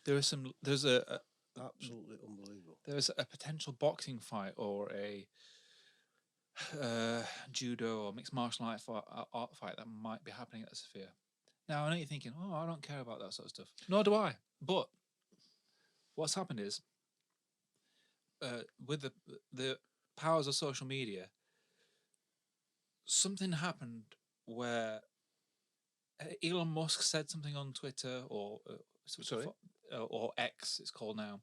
There's Absolutely unbelievable. there's a potential boxing fight or a judo or mixed martial art fight that might be happening at the Sphere. Now I know you're thinking, oh, I don't care about that sort of stuff. Nor do I. But what's happened is, with the powers of social media, something happened where Elon Musk said something on Twitter or or X, it's called now,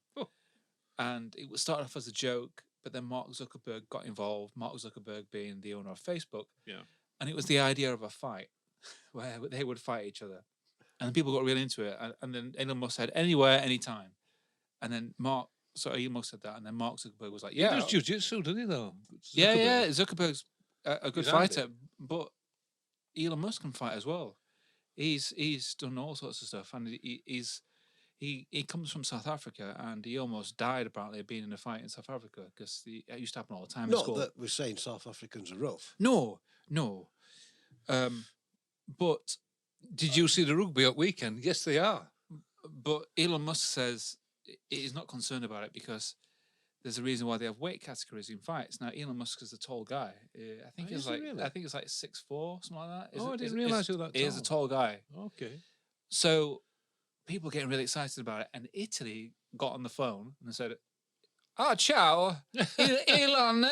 and it was started off as a joke. But then Mark Zuckerberg got involved. Mark Zuckerberg being the owner of Facebook, and it was the idea of a fight where they would fight each other, and people got really into it. And then Elon Musk said anywhere, anytime, and then Elon Musk said that, and then Mark Zuckerberg was like, "Yeah, he does jiu-jitsu, doesn't he? Though, yeah. Zuckerberg's a good fighter, but Elon Musk can fight as well. He's done all sorts of stuff, and he comes from South Africa, and he almost died apparently being in a fight in South Africa because it used to happen all the time. Not that we're saying South Africans are rough. No. But did you see the rugby at weekend? Yes, they are. But Elon Musk says he's not concerned about it because there's a reason why they have weight categories in fights. Now, Elon Musk is a tall guy. I think it's like 6'4", something like that. I didn't realise he was that tall. He is a tall guy. Okay. So people getting really excited about it, and Italy got on the phone and said, "Ah, ciao, Elon,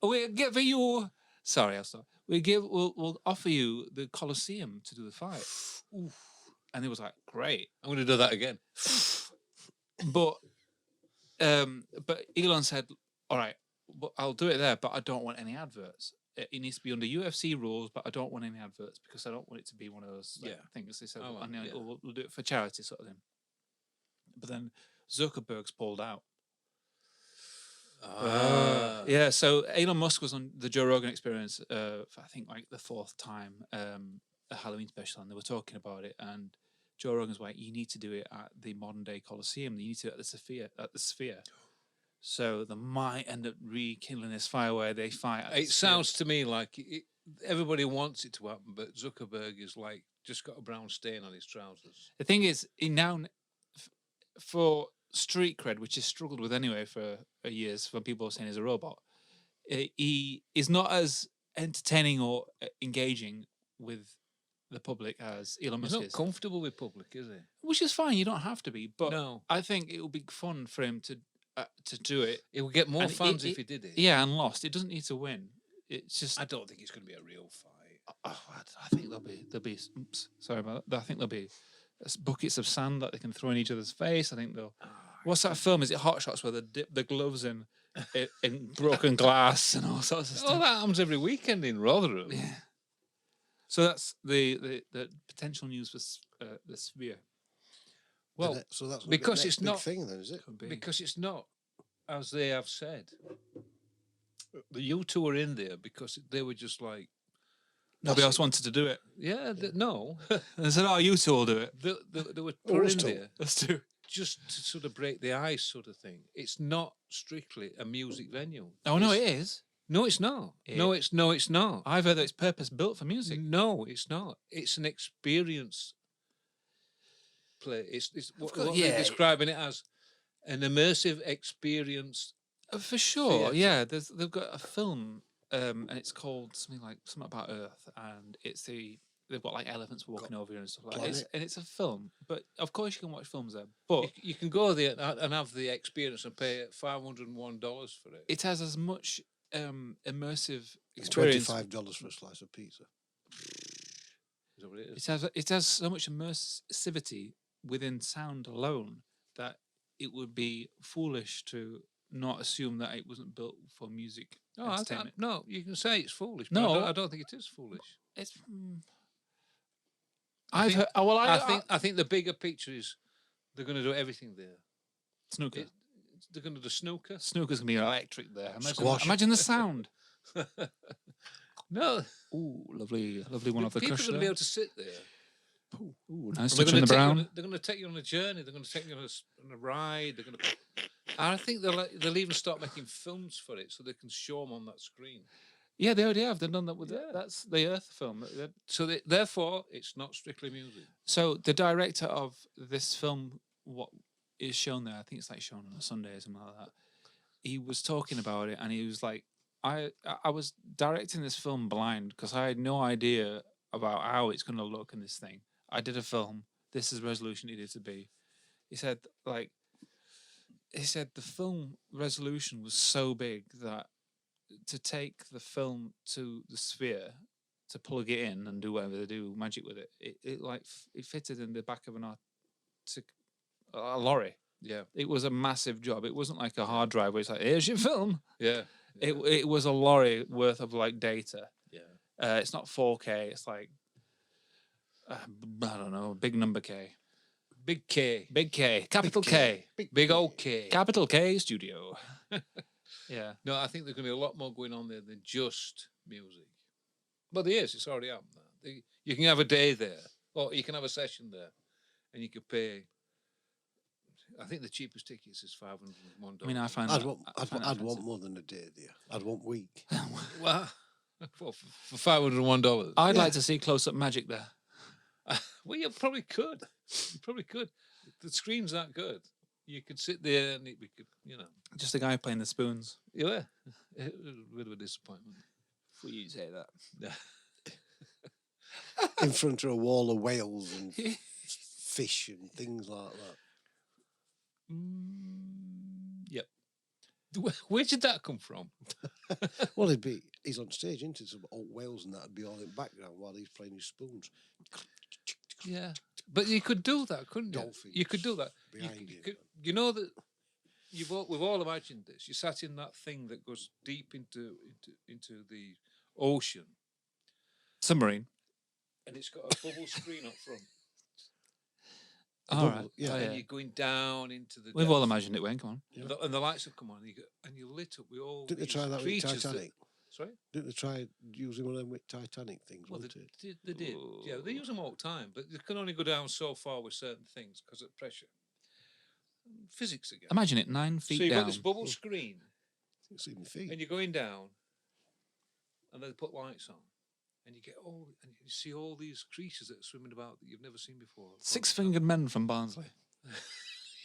we'll give you." Sorry, I'll stop. We'll offer you the Colosseum to do the fight. Oof. And he was like, "Great, I'm going to do that again." But Elon said, "All right, I'll do it there, but I don't want any adverts. It needs to be under UFC rules, but I don't want any adverts because I don't want it to be one of those things." They said, we'll do it for charity sort of thing. But then Zuckerberg's pulled out. So Elon Musk was on the Joe Rogan Experience for I think like the fourth time, a Halloween special, and they were talking about it, and Joe Rogan's like, "You need to do it at the modern day Colosseum. You need to do it at the Sphere." So they might end up rekindling this fire where they fight. It sounds to me like everybody wants it to happen, but Zuckerberg is like just got a brown stain on his trousers. The thing is, he now, for street cred, which he's struggled with anyway for years, when people are saying he's a robot, he is not as entertaining or engaging with the public as Elon Musk is. He's not comfortable with public, is he? Which is fine. You don't have to be, but no. I think it would be fun for him to do it. It would get more fans if he did it. Yeah, and lost. It doesn't need to win. It's just. I don't think it's going to be a real fight. I think there'll be. Oops, sorry about that. I think there'll be buckets of sand that they can throw in each other's face. I think they'll. What's that film? Is it Hot Shots where they dip the gloves in broken glass and all sorts of stuff? Oh, that happens every weekend in Rotherham. Yeah. So that's the potential news for the Sphere. Well, so that's because the it's big not thing, then, is it? Because it's not, as they have said. The U2 were in there because they were just like nobody else wanted to do it. Yeah, no. They said, "Oh, you two will do it." They were put in there. Let's do it. Just to sort of break the ice, sort of thing. It's not strictly a music venue. Oh no, it is. No, it's not. No, it's not. I've heard that it's purpose built for music. No, it's not. It's an experience play. It's what they're describing it as, an immersive experience. For sure, yeah. They've got a film, and it's called something about Earth, and they've got like elephants walking over here and stuff like that. And it's a film, but of course you can watch films there. But you can go there and have the experience and pay $501 for it. It has as much immersive experience. $25 for a slice of pizza. Is that what it is? It has so much immersivity within sound alone that it would be foolish to not assume that it wasn't built for music. No, you can say it's foolish. But No, I don't think it is foolish. It's. I think the bigger picture is they're going to do everything there. Snooker. They're going to do snooker. Snooker's going to be electric there. Imagine the sound. No. Ooh, lovely one off the People cushion. are going to be able to sit there. Ooh, nice touch on the brown. They're going to take you on a journey. They're going to take you on a ride. They're going to. I think they'll even start making films for it so they can show them on that screen. Yeah, they already have. They've done that with Yeah. that's the Earth film. So therefore, it's not strictly music. So the director of this film, what is shown there, I think it's like shown on a Sunday or something like that. He was talking about it, and he was like, I was directing this film blind because I had no idea about how it's going to look in this thing. I did a film. This is the resolution it needed to be. He said the film resolution was so big that to take the film to the sphere, to plug it in and do whatever they do magic with it, it fitted in the back of a lorry. Yeah. It was a massive job. It wasn't like a hard drive where it's like, here's your film. Yeah. It was a lorry worth of like data. Yeah. It's not 4K. It's like I don't know, big number K. Big K. Big K. Capital K. Big old K. Capital K studio. Yeah. No, I think there's going to be a lot more going on there than just music. But there is. It's already happened. You can have a day there, or you can have a session there, and you could pay. I think the cheapest tickets is $501. I mean, I find I'd want more than a day there. I'd want week. Well, for $501. I'd like to see close-up magic there. Well, you probably could. You probably could. The screen's that good. You could sit there and we could, Just a guy playing the spoons. Yeah. It was a bit of a disappointment. For you to say that. In front of a wall of whales and fish and things like that. Yep. Where did that come from? Well, he's on stage, isn't it? Some old whales and that'd be all in background while he's playing his spoons. Yeah. But you could do that, couldn't you? Dolphins You could do that. behind him. You know that we've all imagined this. You sat in that thing that goes deep into the ocean. Submarine. And it's got a bubble screen up front. All right. Yeah. Oh, And you're going down into the We've all depths. imagined it, Wayne. Come on. Yeah. And the lights have come on, and you're lit up with all Didn't they these try that with creatures Titanic? Sorry? Didn't they try using one of them with Titanic things? Well, wasn't it? they did. Yeah, they use them all the time, but they can only go down so far with certain things because of pressure. Physics again. Imagine it 9 feet So you've down. got this bubble screen, It's even feet. and you're going down, and then they put lights on, and you see all these creatures that are swimming about that you've never seen before. Six-fingered men from Barnsley.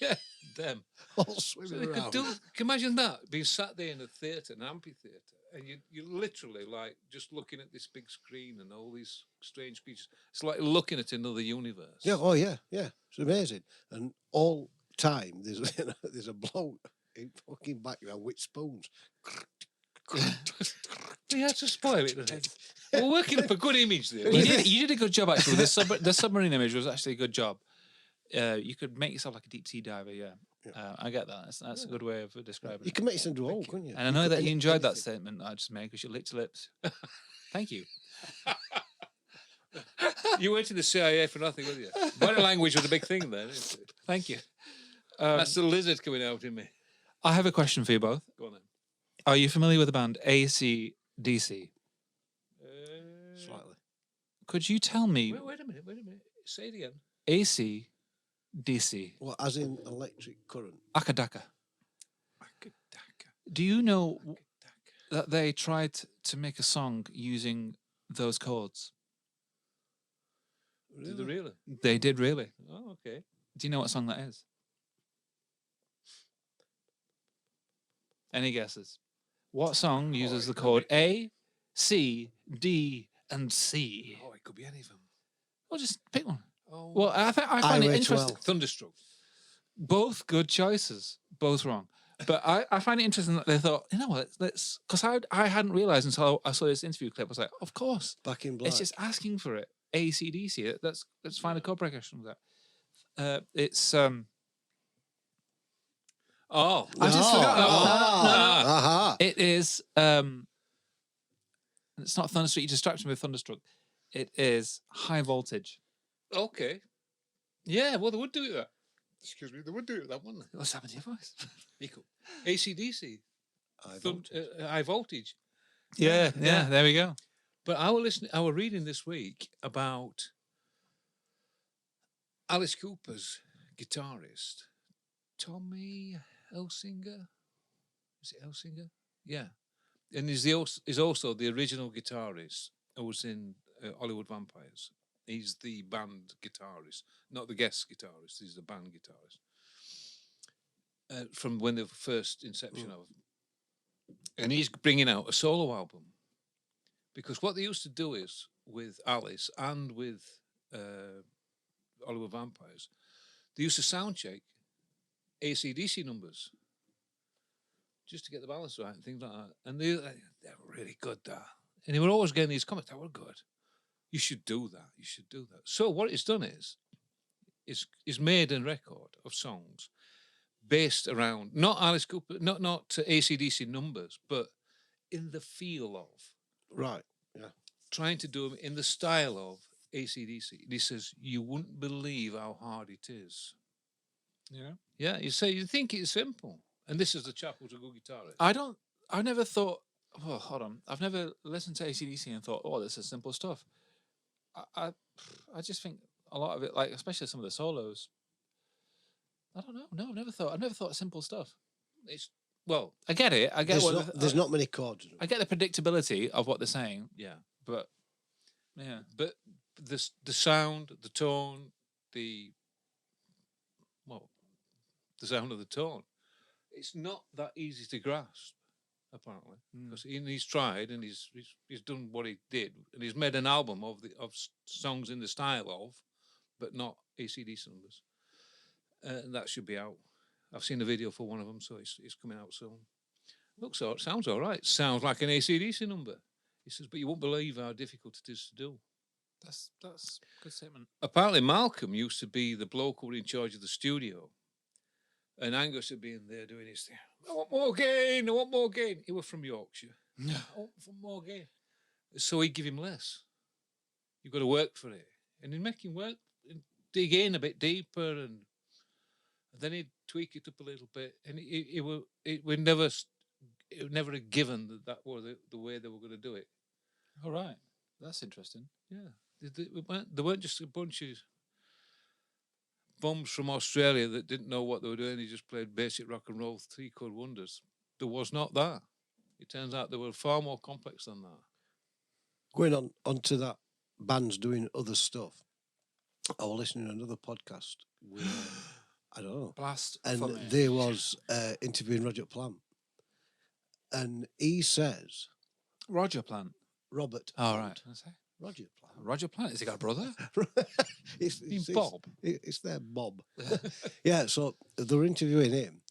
Yeah, them. All So swimming they could around. can you imagine that being sat there in a theatre, an amphitheatre, and you're literally like just looking at this big screen and all these strange creatures. It's like looking at another universe. Yeah, oh yeah, yeah. It's amazing. And all time there's a bloke in fucking background with spoons. We had to spoil it, didn't it? We're working up a good image there. You did a good job, actually. The submarine image was actually a good job. You could make yourself like a deep-sea diver, yeah. I get that. That's a good way of describing You it. can make yourself do all, couldn't you? And I know that you enjoyed that anything. statement that I just made because you licked your lips. Thank you. You went to the CIA for nothing, were you? Body language was a big thing then, isn't it? Thank you. That's the lizard coming out in me. I have a question for you both. Go on then. Are you familiar with the band AC/DC? Slightly. Could you tell me Wait a minute. Say it again. AC/DC? Well, as in electric current. Akadaka. Do you know that they tried to make a song using those chords? Did they really? They did, really. Oh, okay. Do you know what song that is? Any guesses? What song uses the chord A, C, D, and C? Oh, it could be any of them. Well, just pick one. Oh, Well, I find it Highway interesting. 12. Thunderstruck. Both good choices, both wrong. But I find it interesting that they thought, you know what, let's because I hadn't realised until I saw this interview clip. I was like, of course, Back in black. it's just asking for it. AC/DC. Let's find a chord progression with that. It's Oh, I just forgot. Aha. It is it's not Thunderstruck. You distracted me with Thunderstruck. It is High Voltage. okay. Yeah, well, they would do it that. Excuse me, they would do it that, wouldn't they? What's happened to your voice? Equal. AC/DC. High voltage. High voltage. Yeah, Yeah. there we go. But I was reading this week about Alice Cooper's guitarist, Tommy Elsinger. Is it Elsinger? Yeah. And he's also the original guitarist who was in Hollywood Vampires. He's the band guitarist, not the guest guitarist. He's the band guitarist from when the first inception of. And he's bringing out a solo album because what they used to do is with Alice and with Hollywood Vampires, they used to sound check AC/DC numbers just to get the balance right and things like that. And they were really good there. And they were always getting these comments, that were good. You should do that. You should do that. So what it's done is made a record of songs based around not Alice Cooper, not AC/DC numbers, but in the feel of. Right. Yeah. Trying to do them in the style of AC/DC. He says, you wouldn't believe how hard it is. Yeah. Yeah, you think it's simple. And this is the chap who's a good guitarist. I never thought, oh, hold on. I've never listened to AC/DC and thought, oh, this is simple stuff. I just think a lot of it, like, especially some of the solos, I don't know. No, I've never thought simple stuff. I get it. I get there's not many chords. I get the predictability of what they're saying. Yeah. But the sound, the tone, the sound of the tone, it's not that easy to grasp, apparently. Because he's tried and he's done what he did, and he's made an album of songs in the style of, but not AC/DC numbers. And that should be out. I've seen a video for one of them, so it's coming out soon. Sounds all right. Sounds like an AC/DC number. He says, but you won't believe how difficult it is to do. That's a good statement. Apparently, Malcolm used to be the bloke who was in charge of the studio. And Angus had been there doing his thing. I want more gain. He was from Yorkshire. I want more gain. So he'd give him less. You've got to work for it. And he'd make him work and dig in a bit deeper, and then he'd tweak it up a little bit. And it would never a given that was the way they were going to do it. All right. That's interesting. Yeah. They weren't just a bunch of bums from Australia that didn't know what they were doing. He just played basic rock and roll, 3-chord wonders. There was not that. It turns out they were far more complex than that. Going on to that, bands doing other stuff. I was listening to another podcast with, I don't know. Blast. And funny. there was interviewing Roger Plant. And he says... Roger Plant. Robert. Oh, right. Roger Plant. Roger Plant. Has he got a brother? it's Bob. It's their Bob. Yeah, so they were interviewing him,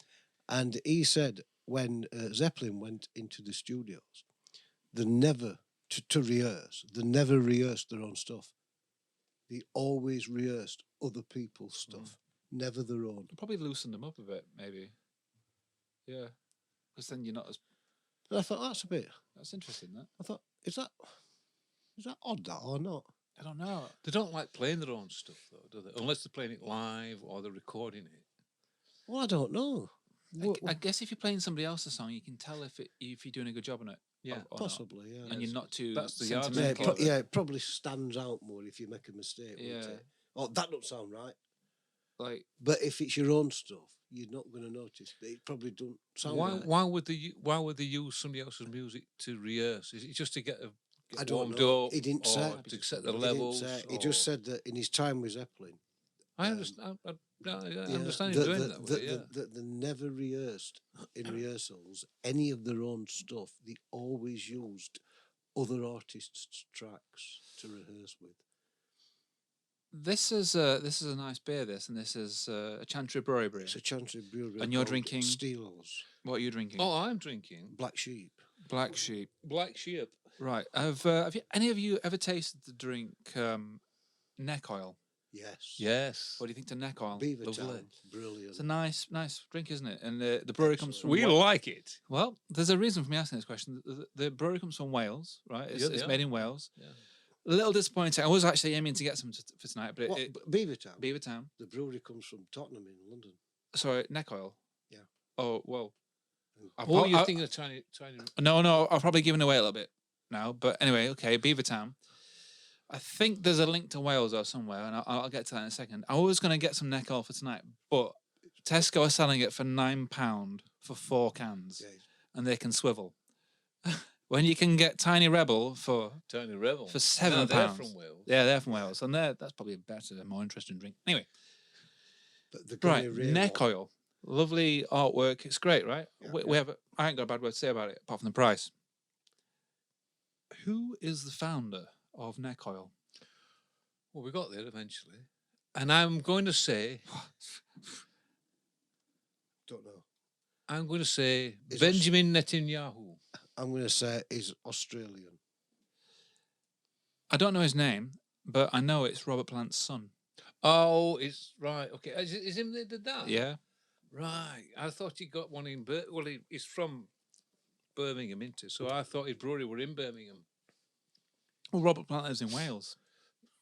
and he said when Zeppelin went into the studios, they never, to rehearse, they never rehearsed their own stuff. They always rehearsed other people's stuff, never their own. Probably loosened them up a bit, maybe. Yeah. Because then you're not as... And I thought, that's interesting, that. I thought, is that odd, that, or not? I don't know. They don't like playing their own stuff, though, do they? Unless they're playing it live or they're recording it. Well, I don't know. I guess if you're playing somebody else's song, you can tell if you're doing a good job on it. Yeah, or possibly. Not. Yeah, and you're not too. That's the sentimental. it probably stands out more if you make a mistake. Yeah. It? Oh, that don't sound right. Like, but if it's your own stuff, you're not going to notice. It probably don't sound right. Why would they use somebody else's music to rehearse? Is it just to get I don't warmed know. up? He didn't say. To set the levels. He just said that in his time with Zeppelin. I understand. I understand him doing that. That they never rehearsed in rehearsals any of their own stuff. They always used other artists' tracks to rehearse with. This is a nice beer. And this is a Chantry Brewery beer. It's a Chantry Brewery. And you're drinking Steels. What are you drinking? Oh, I'm drinking Black Sheep. Black Sheep. Black Sheep. Right. Have any of you ever tasted the drink neck oil? Yes. What do you think to neck oil? Beaver Lovely. Town. Brilliant. It's a nice drink, isn't it? And the brewery comes from... We like it. Well, there's a reason for me asking this question. The brewery comes from Wales, right? It's made in Wales. Yeah. A little disappointing. I was actually aiming to get some for tonight, but Beaver Town. Beaver Town. The brewery comes from Tottenham in London. Sorry, neck oil. Yeah. Oh well. What are you thinking of trying? No. I've probably given away a little bit now, but anyway, okay. Beaver Town. I think there's a link to Wales or somewhere, and I'll get to that in a second. I was going to get some neck oil for tonight, but Tesco are selling it for £9 for 4 cans, and they can swivel. when you can get Tiny Rebel for Tiny Rebel. for £7. No, they're from Wales. Yeah, they're from Wales, and that's probably a better, more interesting drink. Anyway, But the right, Gummy Ray neck one, oil, lovely artwork. It's great, right? Yeah, We have. I ain't got a bad word to say about it apart from the price. Who is the founder of neck oil? Well, we got there eventually. And I'm going to say, don't know. I'm going to say Is Benjamin Netanyahu. I'm going to say he's Australian. I don't know his name, but I know it's Robert Plant's son. Oh, it's right. Okay, is him that did that? Yeah. Right. I thought he got one in. Well, he's from Birmingham, isn't he? So I thought his brewery were in Birmingham. Well, Robert Plant lives in Wales.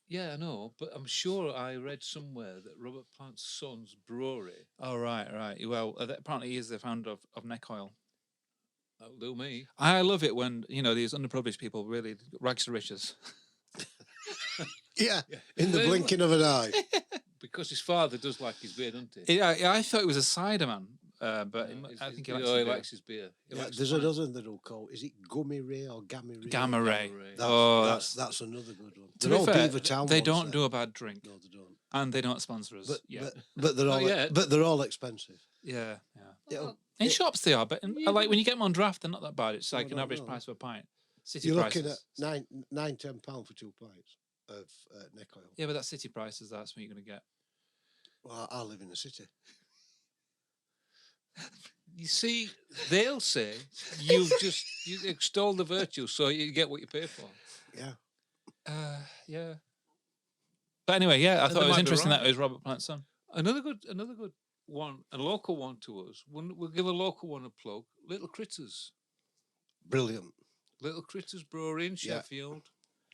Yeah, I know, but I'm sure I read somewhere that Robert Plant's son's brewery. Oh, right. Well, apparently he is the founder of neck oil. That'll do me. I love it when, these underprivileged people really rags to riches. Yeah, in the blinking of an eye. Because his father does like his beer, doesn't he? Yeah, I thought it was a cider man, but I think he likes his beer. There's another that will call. Is it Gummy Ray or Gammy Ray? Gamma Ray. That's another good one. To They're be all fair, Beaver Town they ones don't there. do a bad drink. No, they don't. And they don't sponsor us. But they're all. yet. But they're all expensive. Yeah. It'll- Shops they are, but like when you get them on draft, they're not that bad. It's like an average no. price of a pint. City You're prices. looking at £9-10 for 2 pints of neck oil. Yeah, but that's city prices. That's what you're going to get. Well, I live in the city. You see, they'll say you extol the virtue, so you get what you pay for. Yeah. Yeah. But anyway, yeah, I And thought they it was might be interesting right. that it was Robert Plant's son. Another good one, a local one to us. We'll give a local one a plug. Little Critters. Brilliant. Little Critters Brewery in Sheffield.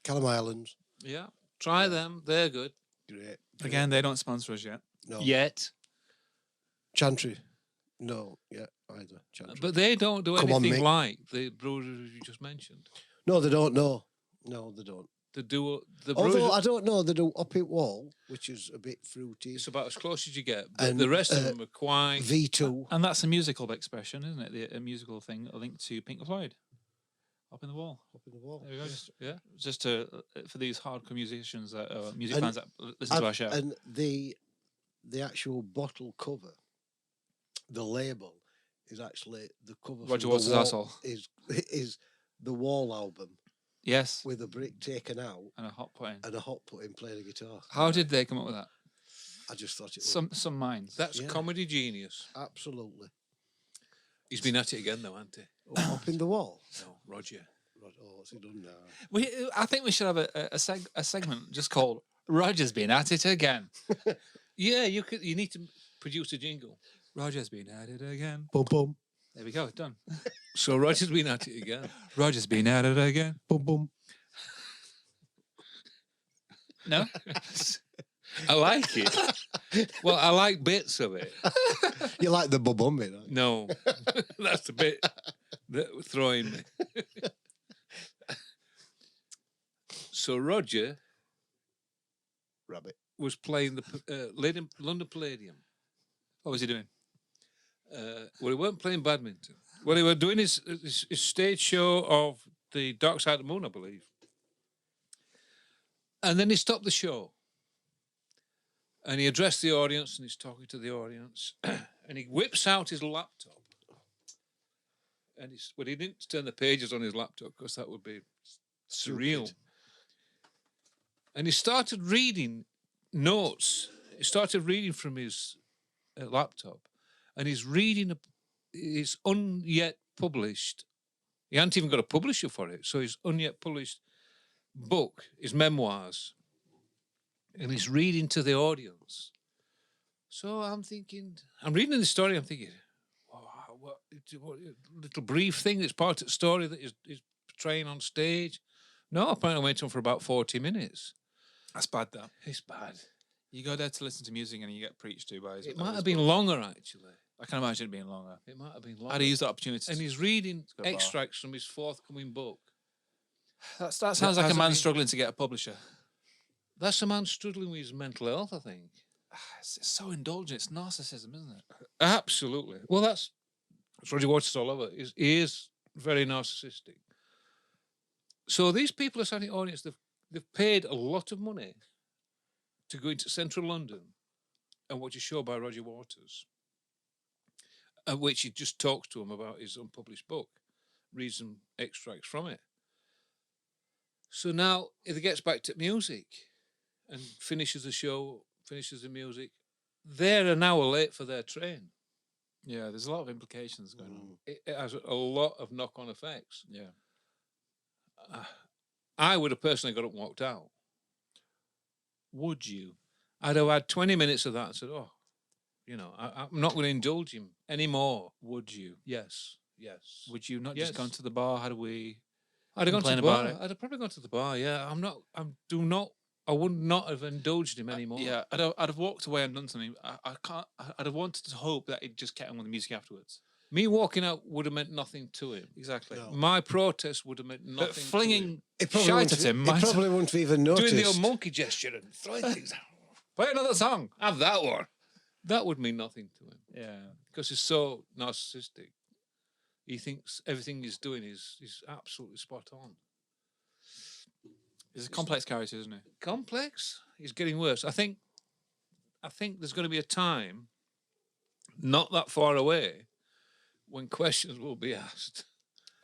Callum Islands. Yeah. Try them. They're good. Great. Again, they don't sponsor us yet. No. Yet. Chantry. No, yeah, either. Chantry. But they don't do Come on, anything Mick. like the breweries you just mentioned. No, they don't. No, they don't. They do the Although breweries. I don't know, they do Up It Wall, which is a bit fruity. It's about as close as you get. But And, the rest of them are quite. V2. And that's a musical expression, isn't it? A musical thing, a link to Pink Floyd. Up in the Wall. Up in the Wall. There we go. Yeah. Just to, for these hardcore musicians, that music And fans that listen to our show. And the actual bottle cover, the label, is actually the cover. Roger from Waters' the Wall, arsehole. is the Wall album Yes. with a brick taken out And a hot put in. and a hot put in playing a guitar. How did they come up with that? I just thought it was Some minds. That's Yeah. comedy genius. absolutely He's been at it again, though, hasn't he? Up in the Wall. No, Roger. Oh, what's he done now? I think we should have a segment just called Roger's been at it again. Yeah, you need to produce a jingle. Roger's been at it again. Boom, boom, There we go. Done. So Roger's been at it again. Roger's been at it again. boom, boom. No? I like it. Well, I like bits of it. You like the boom, boom bit, don't you? No, that's the bit that was throwing me. So Roger Rabbit. was playing the London Palladium. What was he doing? Well, he weren't playing badminton. Well, he were doing his stage show of the Dark Side of the Moon, I believe. And then he stopped the show. And he addressed the audience, and he's talking to the audience. And he whips out his laptop. And he didn't turn the pages on his laptop because that would be surreal. Stupid. And he started reading notes. He started reading from his laptop. And he's reading his unyet published. He hadn't even got a publisher for it. So his unyet published book, his memoirs. And he's reading to the audience. So I'm reading the story, I'm thinking, wow, what little brief thing that's part of the story that is portraying on stage. No, apparently it went on for about 40 minutes. That's bad, though. It's bad. You go there to listen to music and you get preached to by his. It might have been longer, actually. I can imagine it being longer. It might have been longer. I'd have used that opportunity. And he's reading go bar. extracts from his forthcoming book. That sounds like a hasn't man been- struggling to get a publisher. That's a man struggling with his mental health, I think. It's so indulgent. It's narcissism, isn't it? Absolutely. Well, that's Roger Waters all over. He is very narcissistic. So these people are sat in the audience. They've paid a lot of money to go into central London and watch a show by Roger Waters, at which he just talks to them about his unpublished book, reads some extracts from it. So now if it gets back to music and finishes the show, finishes the music, they're an hour late for their train. Yeah, there's a lot of implications going on. It has a lot of knock-on effects. Yeah. I would have personally got up and walked out. Would you? I'd have had 20 minutes of that and said, oh, I'm not going to indulge him anymore. Would you? Yes. Would you not Yes. just gone to the bar? How do we? I'd have gone to complain the bar. about it? I'd have probably gone to the bar, yeah. I would not have indulged him anymore. Yeah, I'd have walked away and done something. I can't. I'd have wanted to hope that he'd just kept on with the music afterwards. Me walking out would have meant nothing to him. Exactly. No. My protest would have meant nothing But to him. flinging It probably shite wouldn't at him. It might probably wouldn't have even noticed. Doing the old monkey gesture and throwing things out. Play another song. Have that one. That would mean nothing to him. Yeah. Because he's so narcissistic. He thinks everything he's doing is absolutely spot on. He's a complex character, isn't he? Complex? He's getting worse. I think there's going to be a time, not that far away, when questions will be asked.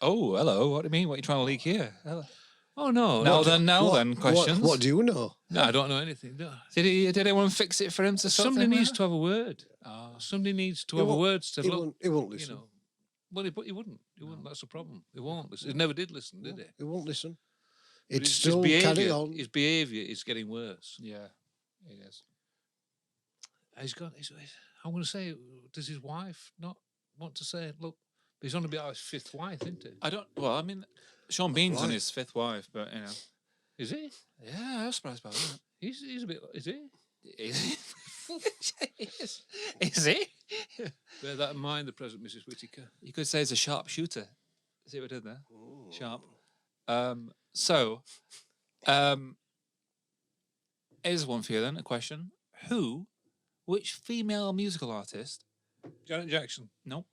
Oh, hello. What do you mean? What are you trying to leak here? Hello. Oh no! Now no. then, questions. What do you know? No, I don't know anything. No. Did anyone fix it for him to sort Somebody thing needs out? to have a word. Ah. Somebody needs to He have a won't- word to look. He won't listen. Well, he wouldn't. He wouldn't. That's the problem. He won't listen. He never did listen, did he? He won't listen. But It's his still carry on. His behaviour is getting worse. Yeah, it is. He's got. I'm going to say, does his wife not want to say? Look, he's on about his fifth wife, isn't he? I don't. Well, I mean, Sean Bean's on Right. his fifth wife, but you know. Is he? Yeah, I was surprised about that. He's a bit. Is he? Is he? Is he? Bear that in mind, the present Mrs. Whittaker. You could say he's a sharp shooter. See what I did there? Oh. Sharp. Here's one for you then. A question: which female musical artist? Janet Jackson. Nope.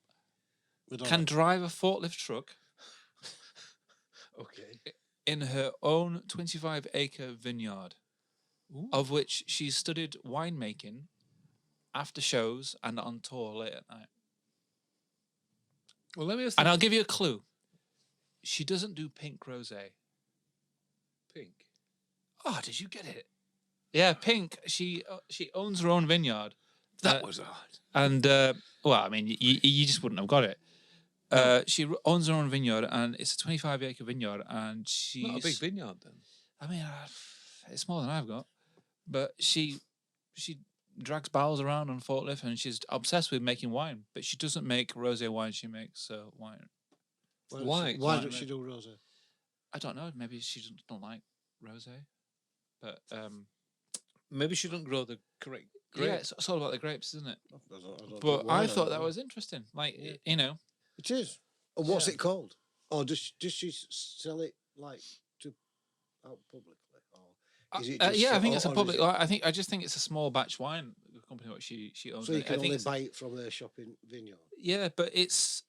Madonna. Can drive a forklift truck Okay. in her own 25-acre vineyard, of which she's studied winemaking after shows and on tour late at night. Well, let me And I'll give you a clue. She doesn't do pink rosé. Pink. Oh, did you get it? Yeah, pink. She owns her own vineyard. That was hard. And well, I mean, you just wouldn't have got it. She owns her own vineyard, and it's a 25-acre vineyard, and she's Not a big vineyard then. I mean, it's more than I've got. But she drags barrels around on forklift, and she's obsessed with making wine. But she doesn't make rosé wine; she makes wine. Why? Why don't she do rosé? I don't know. Maybe she don't like rosé. But Maybe she doesn't grow the correct yeah, grapes. it's all about the grapes, isn't it? I don't know But why, I thought don't that know. was interesting. Like Yeah. you know, It is. And what's Yeah. it called? Or does she sell it like to out publicly? Or is it just yeah, I think it's a or is public. it- I just think it's a small batch wine company what she owns. So you it. can I think only it's- buy it from her shopping vineyard. Yeah, but it's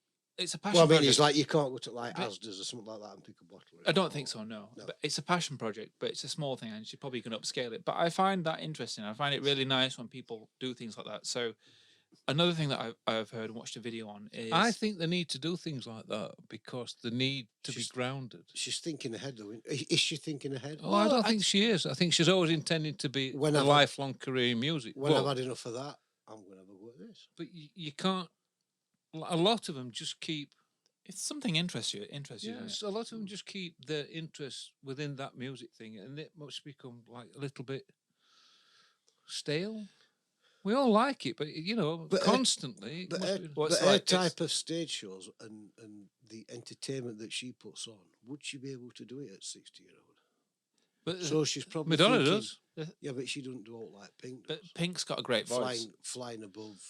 a passion. Well, I mean, project. it's like you can't go to like But- Asda's or something like that and pick a bottle. I don't think so, no. No. But it's a passion project, but it's a small thing, and she probably can upscale it. But I find that interesting. I find it really nice when people do things like that. So another thing that I've heard and watched a video on is I think they need to do things like that because they need to be She's- grounded. She's thinking ahead, though. Is she thinking ahead? Oh, I don't think she is. I think she's always intended to be When a I've- lifelong career in music. When but, I've had enough of that, I'm going to have a go at this. but you can't. A lot of them just keep. it's something interests you. Yes, a lot of them just keep their interest within that music thing, and it must become like a little bit stale. We all like it, but But, constantly. it But must her, be- What's but her like- type of stage shows and the entertainment that she puts on, would she be able to do it at 60-year-old? But, So she's probably Madonna thinking, does. Yeah, but she doesn't do it like Pink but does. Pink's got a great voice. Flying above.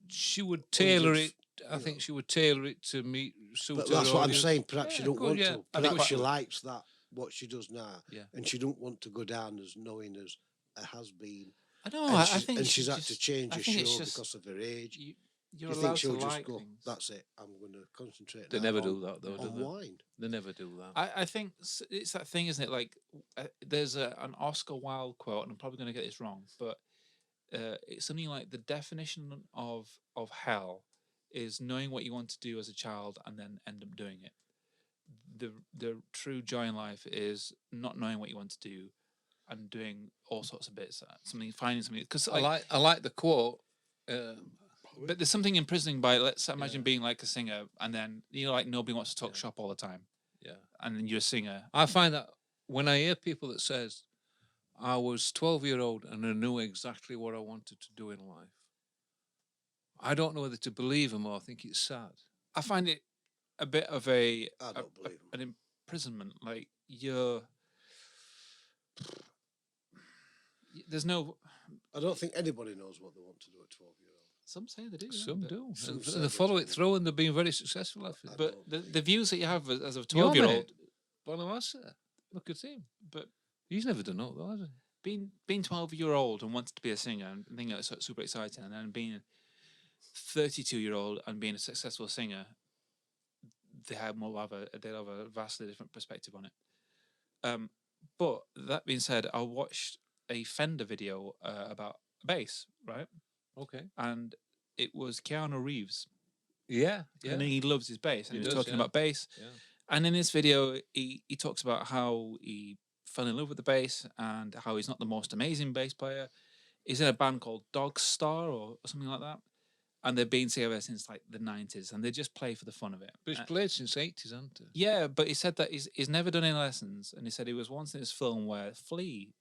She would tailor hundreds, it. I you think know. she would tailor it to meet suit But her that's what I'm audience. saying. Perhaps she Yeah, don't good, want yeah. to. I think Perhaps quite she good. likes that what she does now, Yeah. and she don't want to go down as knowing as a has been. I know. And I she's, think and she's had to just- change I her think it's show just- because of her age. You're you allowed think to she'll just like go, things. that's it, I'm going to concentrate They now never on, do that, though, do on they? wine. They never do that. I think it's that thing, isn't it? Like, there's an Oscar Wilde quote, and I'm probably going to get this wrong, but it's something like the definition of hell is knowing what you want to do as a child and then end up doing it. The true joy in life is not knowing what you want to do and doing all sorts of bits. Finding something. Because I like the quote. but there's something imprisoning by, let's imagine being like a singer, and then like nobody wants to talk shop all the time, Yeah. and then you're a singer. I find that when I hear people that says, I was 12-year-old and I knew exactly what I wanted to do in life, I don't know whether to believe them or think it's sad. I find it a bit of I don't believe him. an imprisonment. Like there's no. I don't think anybody knows what they want to do at 12-year-old. Some say they do. Some do. Some And say they they follow do. it through and they've been very successful at it. But the views that you have as a Your 12-year-old, mate, Bonamassa, look at him. but He's never done that, though, has he? being 12-year-old and wanting to be a singer and thinking it's super exciting, and then being 32-year-old and being a successful singer, they'll have a vastly different perspective on it. But that being said, I watched a Fender video about bass, right? Okay. And it was Keanu Reeves, Yeah. Yeah. and he loves his bass, and He he was does, talking yeah. about bass. Yeah. And in this video, he talks about how he fell in love with the bass and how he's not the most amazing bass player. He's in a band called Dog Star or something like that. And they've been together since like the 90s, and they just play for the fun of it. But he's played since 80s, hasn't he? Yeah, but he said that he's never done any lessons, and he said he was once in this film where Flea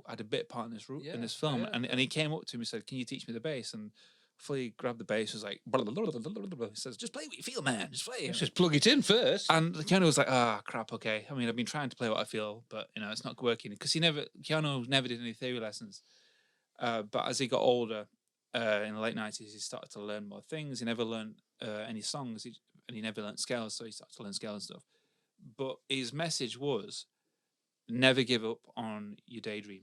had a bit part in this film, and he came up to him and said, "Can you teach me the bass?" And Flea grabbed the bass, was like, blah, blah, blah, blah, blah, blah. He says, "Just play what you feel, man. Just play." Let's just plug it in first. And Keanu was like, crap, okay. I mean, I've been trying to play what I feel, but it's not working, because Keanu never did any theory lessons. But as he got older, in the late 90s, he started to learn more things. He never learned any songs, and he never learned scales, so he started to learn scales and stuff. But his message was, never give up on your daydream.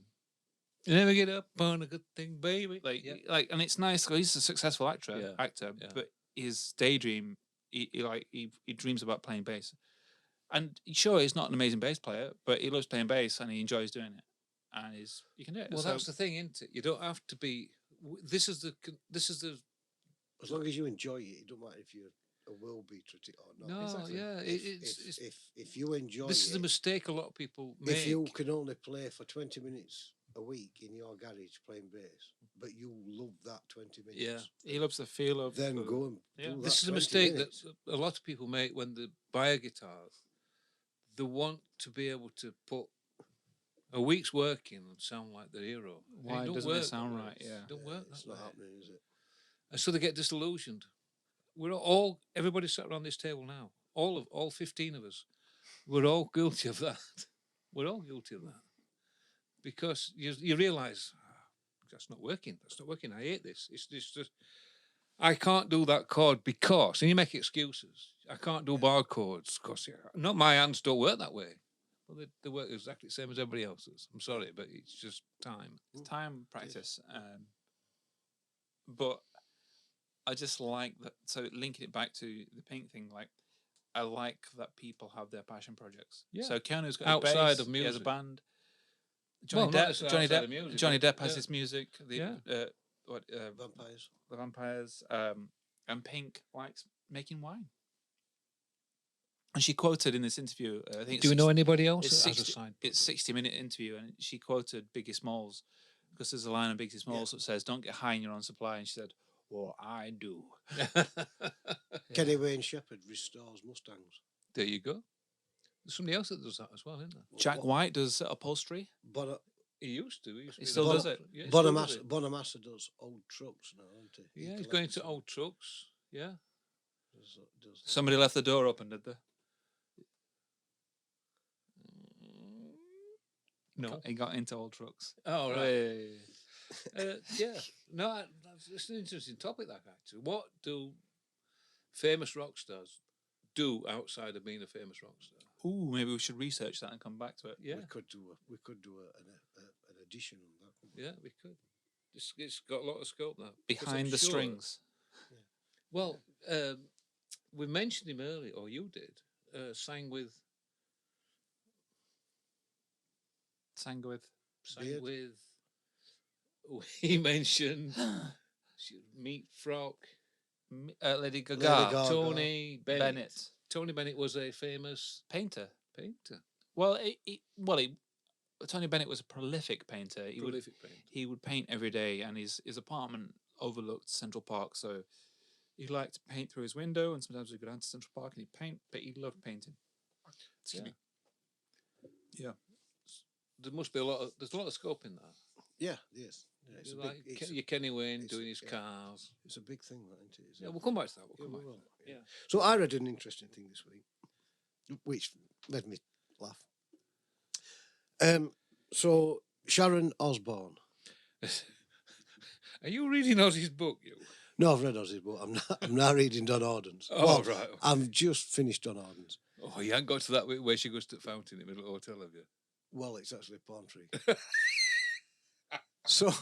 You never get up on a good thing, baby. And it's nice, because he's a successful actor, Yeah. but his daydream, he dreams about playing bass. And sure, he's not an amazing bass player, but he loves playing bass and he enjoys doing it. And you can do it. Well, that's the thing, isn't it? You don't have to be. This is the. As long as you enjoy it, it don't matter if you're a world beater at it or not. No, exactly. yeah. If you enjoy This is a it, mistake a lot of people make. if you can only play for 20 minutes a week in your garage playing bass, but you love that 20 minutes, he loves the feel of. then go and do that. This is a 20 mistake minutes. that a lot of people make when they buy a guitar. They want to be able to put a week's work in and sound like the hero. Why doesn't it sound right? Yeah. Don't work It's that not way. happening, is it? And so they get disillusioned. Everybody sat around this table now, all 15 of us, we're all guilty of that. We're all guilty of that. Because you realise, that's not working. That's not working. I hate this. It's just, I can't do that chord because, and you make excuses. I can't do bar chords because not my hands don't work that way. Well, they work exactly the same as everybody else's. I'm sorry, but it's just time. It's time, practice. But I just like that. So linking it back to the Pink thing, like, I like that people have their passion projects. Yeah. So Keanu's got Outside a bass, of he has a music. band. Well, not necessarily outside of music, Johnny but Depp has yeah. his music. Vampires. The Vampires. And Pink likes making wine. And she quoted in this interview, I think. Do we know anybody else? It's as a 60, side? it's 60-minute interview, and she quoted Biggie Smalls, because there's a line of Biggie Smalls that says, "Don't get high in your own supply," and she said, "Well, I do." Kenny Wayne Shepherd restores Mustangs. There you go. There's somebody else that does that as well, isn't there? Jack White does upholstery. He used to. He still does it. Yeah, he still does it. Bonamassa does old trucks now, doesn't he? Yeah, he's going to old trucks. Yeah. Does Somebody left the door open, did they? No. He got into old trucks. Oh, right. Hey. Yeah. No, it's an interesting topic, that actually. What do famous rock stars do outside of being a famous rock star? Ooh, maybe we should research that and come back to it. Yeah. We could do an edition on that. Yeah, we could. It's got a lot of scope, that. Behind the strings. Well, we mentioned him earlier, or you did. Sang with Beard. he mentioned Meat Frock, Lady Gaga, Lady Gaga. Tony Bennett. Bennett, Tony Bennett was a famous painter. painter, Well, Tony Bennett was a prolific painter. prolific painter. He would paint every day, and his apartment overlooked Central Park, so he liked to paint through his window, and sometimes we'd go down to Central Park and he'd paint, but he loved painting. Excuse me. Yeah. There must be there's a lot of scope in that. Yeah, yes. Yeah, it's a Like big, it's, your Kenny Wayne it's- doing his yeah. cars. it's a big thing, that, isn't it? Isn't Yeah, it? we'll come back to that. We'll Yeah, come we back. will, Yeah. So I read an interesting thing this week, which made me laugh. So Sharon Osbourne. Are you reading Ozzy's book, you? No, I've read Ozzy's book. I'm now reading Don Arden's. Oh, Well, right. Okay. I've just finished Don Arden's. Oh, you haven't got to that bit where she goes to the fountain in the middle of the hotel, have you? Well, it's actually a palm tree. so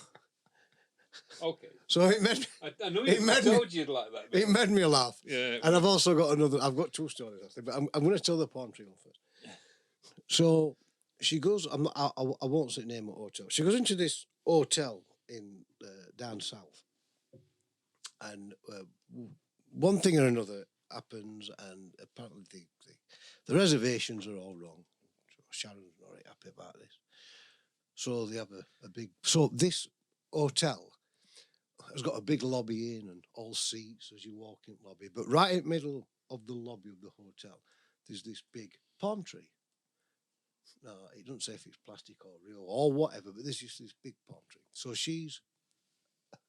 Okay. it made I know It you made told you'd like that. it made me laugh. Yeah. And I've also got another. I've got two stories actually, but I'm going to tell the palm tree one first. So she goes. I won't say the name of the hotel. She goes into this hotel in down south, and one thing or another happens, and apparently the reservations are all wrong. So Sharon's not very happy about this. So they have a big. So this hotel has got a big lobby in and all seats as you walk in the lobby. But right in the middle of the lobby of the hotel, there's this big palm tree. No, it doesn't say if it's plastic or real or whatever, but there's just this big palm tree. So she's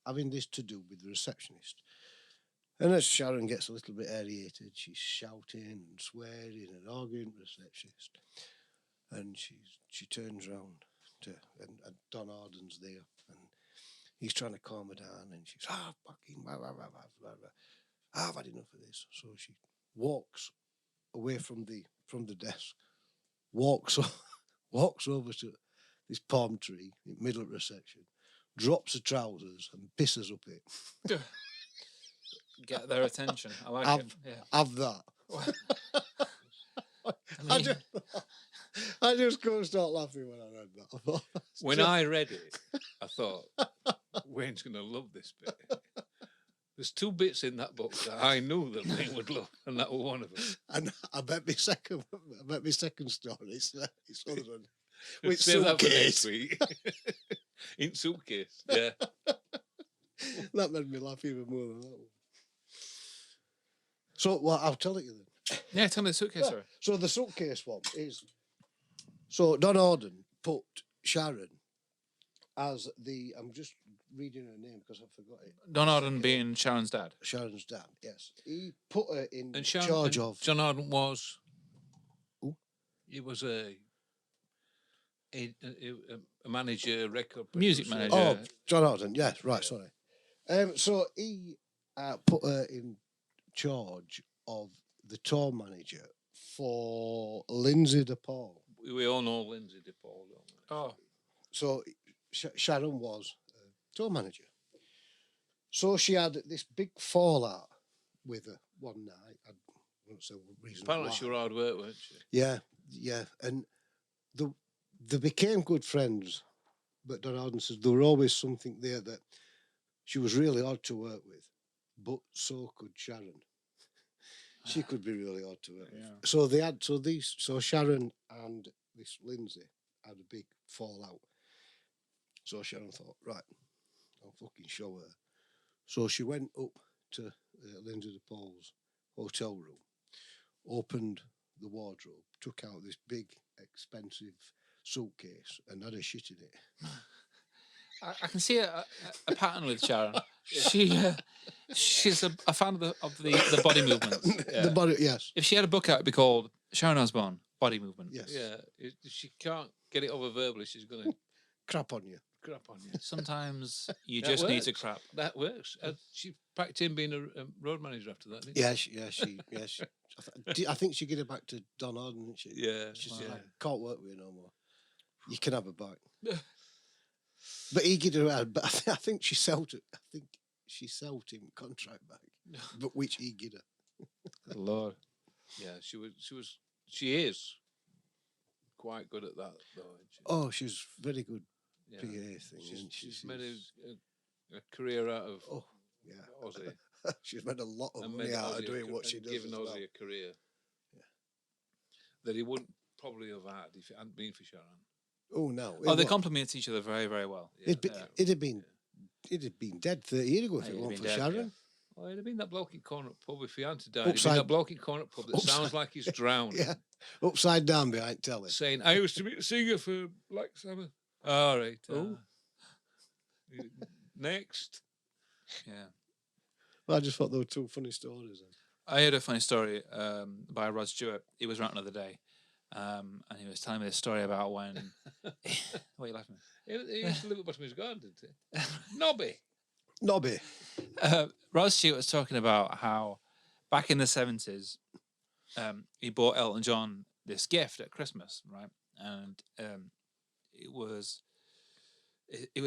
having this to do with the receptionist. And as Sharon gets a little bit aerated, she's shouting and swearing and arguing with the receptionist. And she turns round and Don Arden's there, and he's trying to calm her down, and she's fucking blah, blah, blah, blah, blah, blah. I've had enough of this. So she walks away from the desk, walks over to this palm tree in the middle of reception, drops her trousers and pisses up it. Get their attention. I like Have- it. Yeah. Have that. I mean, I just couldn't start laughing when I read that. I thought, When I read it, I thought, Wayne's going to love this bit. There's two bits in that book that I knew that Wayne would love, and that was one of them. and I bet my second story is other than with Save that for next suitcase. week. In suitcase, yeah. That made me laugh even more than that one. So, well, I'll tell it you then. yeah, tell me the suitcase story. So the suitcase one is, so Don Arden put Sharon as I'm just reading her name because I forgot it. Don Arden being Sharon's dad. Sharon's dad, yes. He put her in And Sharon, charge and of, John Arden was. Who? He was a manager, record Music producer. manager. oh, John Arden, yes, right, sorry. So he put her in charge of the tour manager for Lindsay DePaul. We all know Lindsay DePaul, don't we? Oh. So Sharon was tour manager. So she had this big fallout with her one night. I won't say what reason. Apparently why. she was hard work, weren't she? Yeah, and they became good friends. But Don Arden says there were always something there that she was really hard to work with, but so could Sharon. She could be really hard to work Yeah. with. So Sharon and this Lindsay had a big fallout. So Sharon thought, right, I'll fucking show her. So she went up to Lindsay DePaul's hotel room, opened the wardrobe, took out this big, expensive suitcase, and had a shit in it. I can see a pattern with Sharon. She's a fan of the body movement. Yeah. The body, yes, If she had a book out, it'd be called Sharon Osbourne, Body Movement. yes. Yeah. If she can't get it over verbally, she's going to Crap on you. crap on you. Sometimes you That just need to works. crap. That works. She packed in being a road manager after that, didn't She. I think she get it back to Don Arden, didn't she? she? Yeah. She Wow. said, I can't work with you no more. You can have her back. But he get her out. But I think she she sold him contract back, but which he gave her. Good Lord. Yeah, she is quite good at that, though. Isn't she? Oh, she's very good Yeah. PA thing. She's made a career out of Aussie. She's made a lot of And money made out Aussie of doing what she does. given as Aussie well. a career that he wouldn't probably have had if it hadn't been for Sharon. Oh no! Oh, they complement each other very, very well. Yeah. It'd have been dead 30 years ago if Hey, it it'd wasn't been for dead, Sharon. Oh, it'd have been that bloke in Corner Pub if he hadn't died. It'd been that bloke in Corner Pub that sounds like he's drowning. Yeah, upside down behind telly. Saying, I used to be a singer for Black Sabbath. All right. Next. Yeah. Well, I just thought there were two funny stories. I heard a funny story by Rod Stewart. He was around the other day, and he was telling me this story about when. What are you laughing at? He used to live at bottom of his garden, didn't he? Nobby. Rod Stewart was talking about how back in the 70s, he bought Elton John this gift at Christmas, right? And it was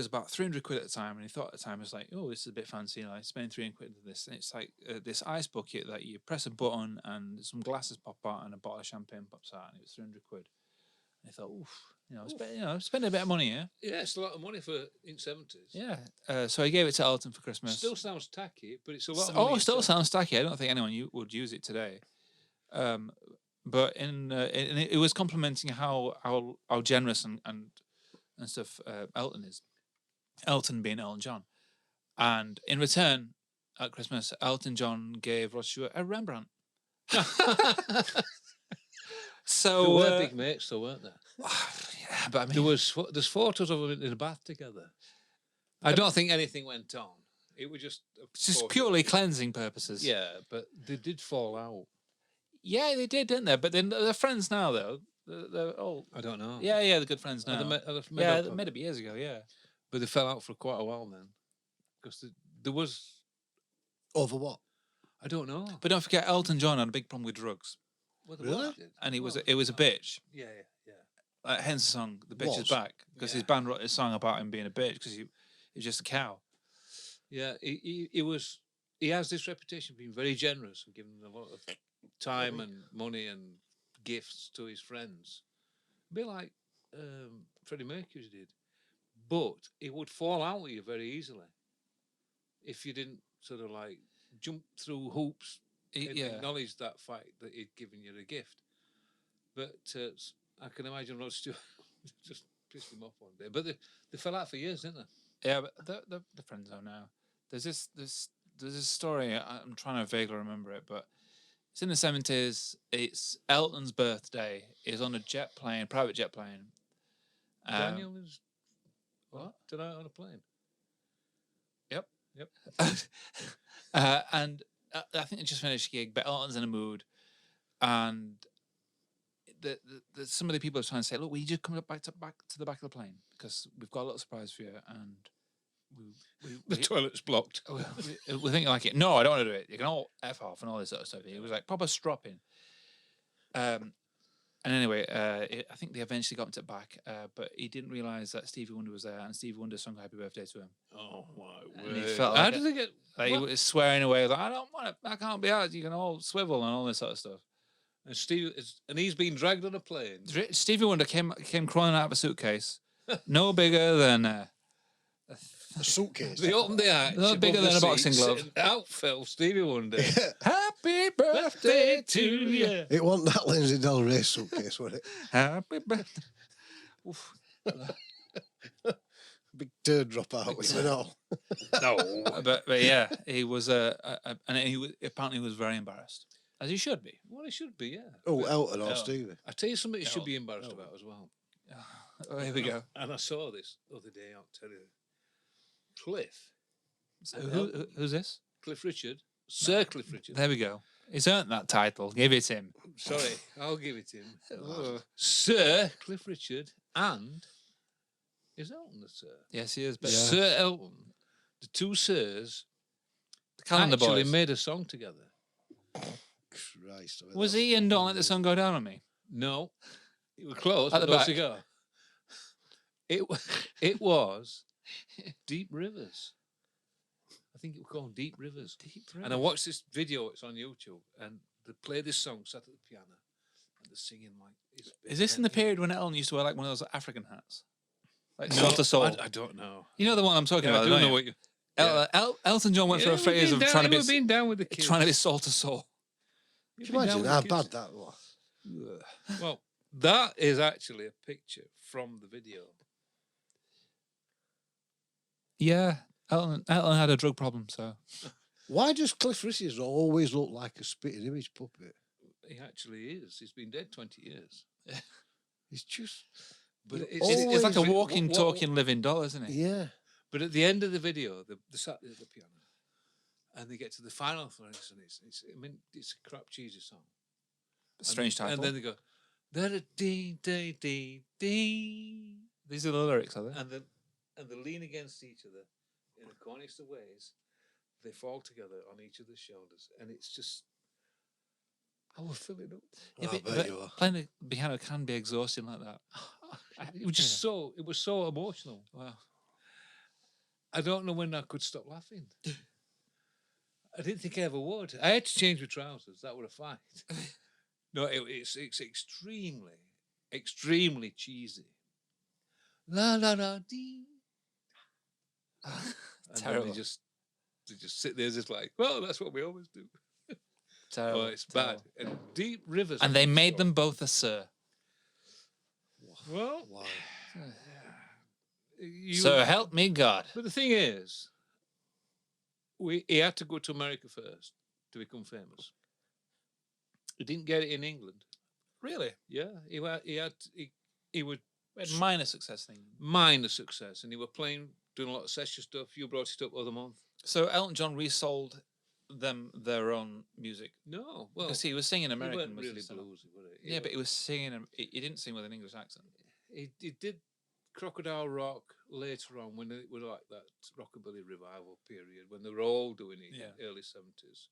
about 300 quid at the time, and he thought at the time, it was like, oh, this is a bit fancy, I spend 300 quid into this, and it's like this ice bucket that you press a button and some glasses pop out and a bottle of champagne pops out, and it was 300 quid. And I thought, oof, spend a bit of money here. Yeah, it's a lot of money for in 70s. Yeah. So he gave it to Elton for Christmas. Still sounds tacky, but it's a lot of money. Oh, it still sounds tacky. I don't think anyone would use it today. But it was complimenting how generous and stuff Elton is. Elton being Elton John. And in return, at Christmas, Elton John gave Rod Stewart a Rembrandt. So they were big mates, though, weren't they? Yeah, but I mean, there's photos of them in a bath together. I don't think anything went on. It was just purely cleansing purposes. Yeah, but they did fall out. Yeah, they did, didn't they? But they're friends now, though. They're all. I don't know. Yeah, they're good friends now. They met up years ago. Yeah, but they fell out for quite a while then, because there was. Over what? I don't know. But don't forget, Elton John had a big problem with drugs. Well, really? And it was a bitch. Yeah. Hence the song "The Bitch Is Back," because his band wrote a song about him being a bitch because he was just a cow. Yeah, he has this reputation of being very generous and giving a lot of time and money and gifts to his friends. A bit like Freddie Mercury did. But it would fall out with you very easily if you didn't sort of like jump through hoops and acknowledge that fact that he'd given you a gift. But I can imagine Rod Stewart just pissed him off one day. But they fell out for years, didn't they? Yeah, but they're friends though now. There's this story. I'm trying to vaguely remember it, but it's in the 70s. It's Elton's birthday. He's on a private jet plane. Daniel is what? Tonight on a plane. Yep. And I think they just finished a gig, but Elton's in a mood, and some of the people are trying to say, look, will you just come back to the back of the plane because we've got a little surprise for you, and the toilet's blocked. We think you like it. No, I don't want to do it. You can all F off and all this sort of stuff. It was like proper stropping. And anyway, I think they eventually got it back, but he didn't realise that Stevie Wonder was there, and Stevie Wonder sung "Happy Birthday" to him. Oh my And he word! felt How did they get? Like he was swearing away, like I don't want it. I can't be out. You can all swivel and all this sort of stuff. And he's been dragged on a plane. Stevie Wonder came crawling out of a suitcase, no bigger than a suitcase. They opened the hatch. No bigger than a boxing glove. Out fell Stevie Wonder. Happy birthday to you. It wasn't that Lindsay Del Rey suitcase, was it? Happy birthday. Big turd drop out with it all. No, but yeah, he was and apparently was very embarrassed, as he should be. Well, he should be, yeah. Oh, Elton or Stevie. I tell you something, he should be embarrassed about as well. Oh, here we go. And I saw this the other day. I'll tell you, Cliff. Who's this? Cliff Richard, Sir Cliff Richard. There we go. He's earned that title. Give it him. Sorry, I'll give it him. Sir Cliff Richard and is Elton the Sir? Yes, he is. But Sir Elton, the two Sirs, the Calendar actually Boys. made a song together. Christ. Was he in "Don't Let the Sun Go Down on Me"? No, it was close. At the no back. cigar. It was Deep Rivers. I think it was called Deep Rivers. Deep And I Rivers. watched this video. It's on YouTube, and they play this song, sat at the piano, and they're singing like. Is this in the period when Elton used to wear like one of those African hats? Like No, Soul to Soul. I don't know. You know the one I'm talking Yeah, about, I do don't know you? what you. Elton John went through a we've phase been of down- trying to we've been down with the kids. be Soul to Soul. We've Can you been down imagine with how the bad kids. that was? Well, that is actually a picture from the video. Yeah, Elton had a drug problem, so Why does Cliff Richards always look like a spitting image puppet? He actually is. He's been dead 20 years. He's just. But You it's, it's like a always- walking, what- talking, living doll, isn't it? Yeah. But at the end of the video, they sat there at the piano, and they get to the final verse, and it's a crap cheesy song. Strange title. And then they go, da dee dee dee dee, These are the lyrics, are they? and they lean against each other in the corniest of ways. They fall together on each other's shoulders, and it's just. I was filling up. Yeah, I bet you are. playing the piano can be exhausting like that. It was just so. It was so emotional. Wow. I don't know when I could stop laughing. I didn't think I ever would. I had to change my trousers. That would have fight. No, it's extremely cheesy. La la la dee. And then Terrible. they just sit there, just like, well, that's what we always do. Terrible. Oh, it's bad. And Deep Rivers. And they made them both a sir. Well, Wow. So help me God. But the thing is, he had to go to America first to become famous. He didn't get it in England. Really? Yeah, he would Minor success thing. minor success, and he were doing a lot of session stuff. You brought it up the other month. So Elton John resold them their own music No, well, because he was singing he American. wasn't was he, really so- bluesy, was he? Yeah, but he was singing. He didn't sing with an English accent. He did Crocodile Rock later on when it was like that rockabilly revival period when they were all doing it in the early 70s.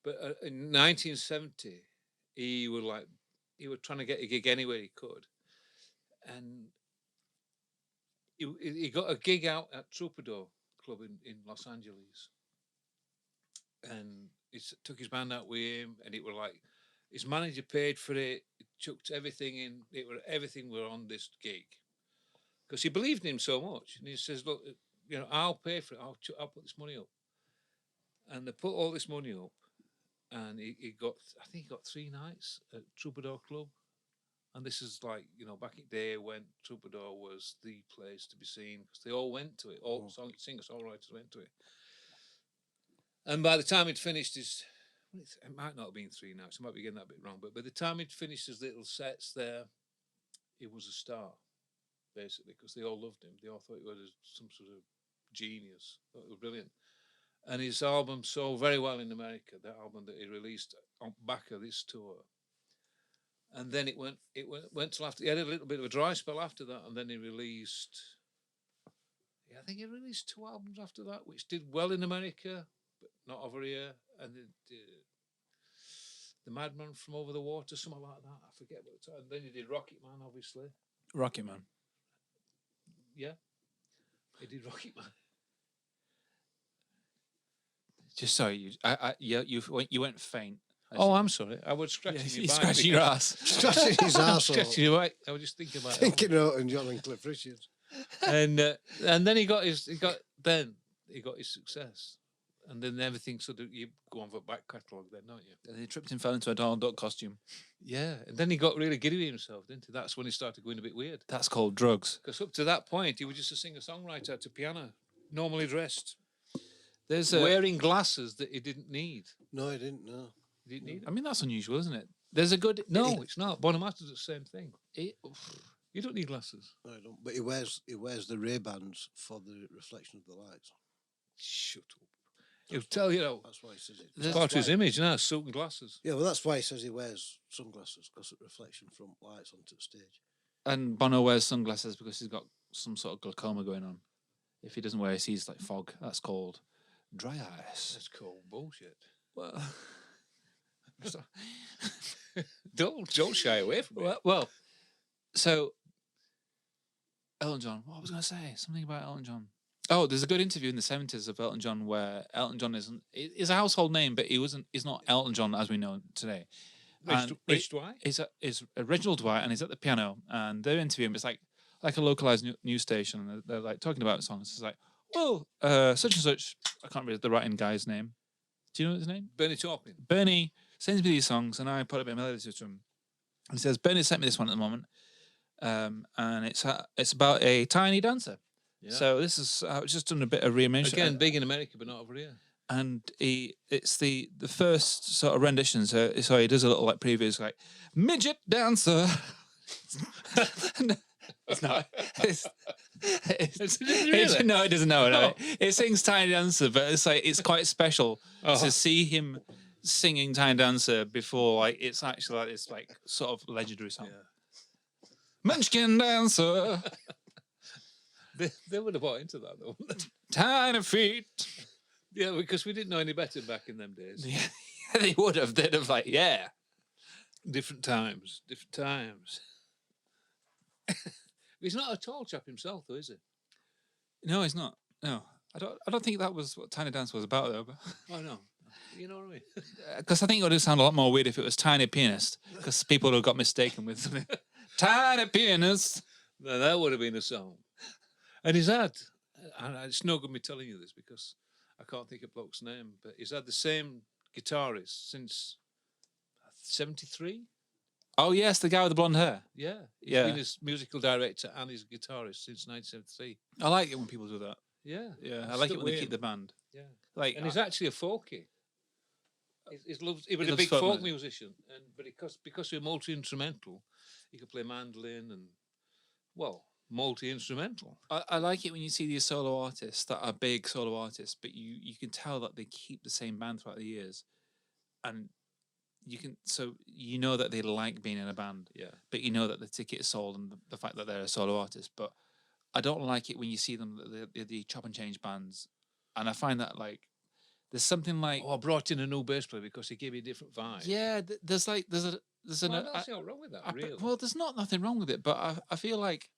But in 1970, he was trying to get a gig anywhere he could, and he got a gig out at Troubadour Club in Los Angeles, and he took his band out with him, and it was like his manager paid for it, he chucked everything in, everything were on this gig because he believed in him so much, and he says, look, I'll pay for it, I'll put this money up, and they put all this money up, and I think he got 3 nights at Troubadour Club. And this is like, back in the day when Troubadour was the place to be seen because they all went to it. All singer-songwriters went to it. And by the time he'd finished it might not have been 3 nights, I might be getting that bit wrong, but by the time he'd finished his little sets there, he was a star, basically, because they all loved him. They all thought he was some sort of genius. Thought he was brilliant. And his album sold very well in America, that album that he released on back of this tour. And then it went till after. He had a little bit of a dry spell after that, and then he released. Yeah, I think he released 2 albums after that, which did well in America, but not over here. And the Madman from Over the Water, something like that. I forget what the time. And then he did Rocket Man, obviously. Rocket Man. Yeah, he did Rocket Man. Just sorry, you went faint. Oh, I'm sorry. I was scratching you your back. scratching your ass. Scratching his arsehole. Scratching your back. I was just thinking about it. Thinking of Elton John and Cliff Richards. And then he got his success, and then everything sort of you go on for back catalogue, then don't you? And he tripped and fell into a Donald Duck costume. Yeah, and then he got really giddy with himself, didn't he? That's when he started going a bit weird. That's called drugs. Because up to that point, he was just a singer-songwriter to piano, normally dressed, There's wearing glasses that he didn't need. No, I didn't know. He didn't need I mean, that's unusual, isn't it? There's a good. No, it's not. Bonamassa does the same thing. It, You don't need glasses. No, I don't. But he wears the Ray-Bans for the reflection of the lights. Shut up. He'll tell you. That's why he says it. It's part of his image now, suit and glasses. Yeah, well, that's why he says he wears sunglasses because of reflection from lights onto the stage. and Bono wears sunglasses because he's got some sort of glaucoma going on. If he doesn't wear, he sees like fog. That's called dry eyes. That's called bullshit. Well, Don't shy away from it. well, so Elton John. What was I going to say? Something about Elton John. Oh, there's a good interview in the 70s of Elton John where Elton John is a household name, but he's not Elton John as we know today. Rich Dwight? Is Reginald Dwight, and he's at the piano, and they're interviewing him. It's like a localized news station, and they're like talking about songs. It's like, well, such and such. I can't remember the writing guy's name. Do you know his name? Bernie Taupin. Bernie sends me these songs, and I put a bit of melody to him. He says, Bernie sent me this one at the moment, and it's about a tiny dancer. Yeah. So this is I was just doing a bit of reimagining. Again, big in America, but not over here. And it's the first sort of rendition. So he does a little like previous like midget dancer. No, it's not. Really? No, it doesn't know. No, it sings Tiny Dancer, but it's quite special to see him singing Tiny Dancer before like it's actually like this like sort of legendary song. Yeah. Munchkin Dancer. They would have bought into that though. Tiny feet. Yeah, because we didn't know any better back in them days. Yeah, they would have. They'd have like, yeah. Different times. He's not a tall chap himself, though, is he? No, he's not. No, I don't think that was what Tiny Dance was about, though. But oh no, you know what I mean? Because I think it would have sounded a lot more weird if it was Tiny Pianist, because people would have got mistaken with something. Tiny Pianist. No, that would have been a song. And he's had. And it's no good me telling you this because I can't think of bloke's name, but he's had the same guitarist since 73. Oh yes, the guy with the blonde hair. Yeah, he's been his musical director and his guitarist since 1973. I like it when people do that. Yeah, yeah, I like it when they keep the band. Yeah, like, and he's actually a folkie. He was a big folk musician, but because he was multi-instrumental, he could play mandolin and multi-instrumental. I like it when you see these solo artists that are big solo artists, but you can tell that they keep the same band throughout the years, and you know that they like being in a band, but you know that the ticket is sold and the fact that they're a solo artist. But I don't like it when you see them the chop and change bands, and I find that like there's something like I brought in a new bass player because he gave me a different vibe. Yeah, there's nothing wrong with that, really. Well, there's nothing wrong with it, but I feel like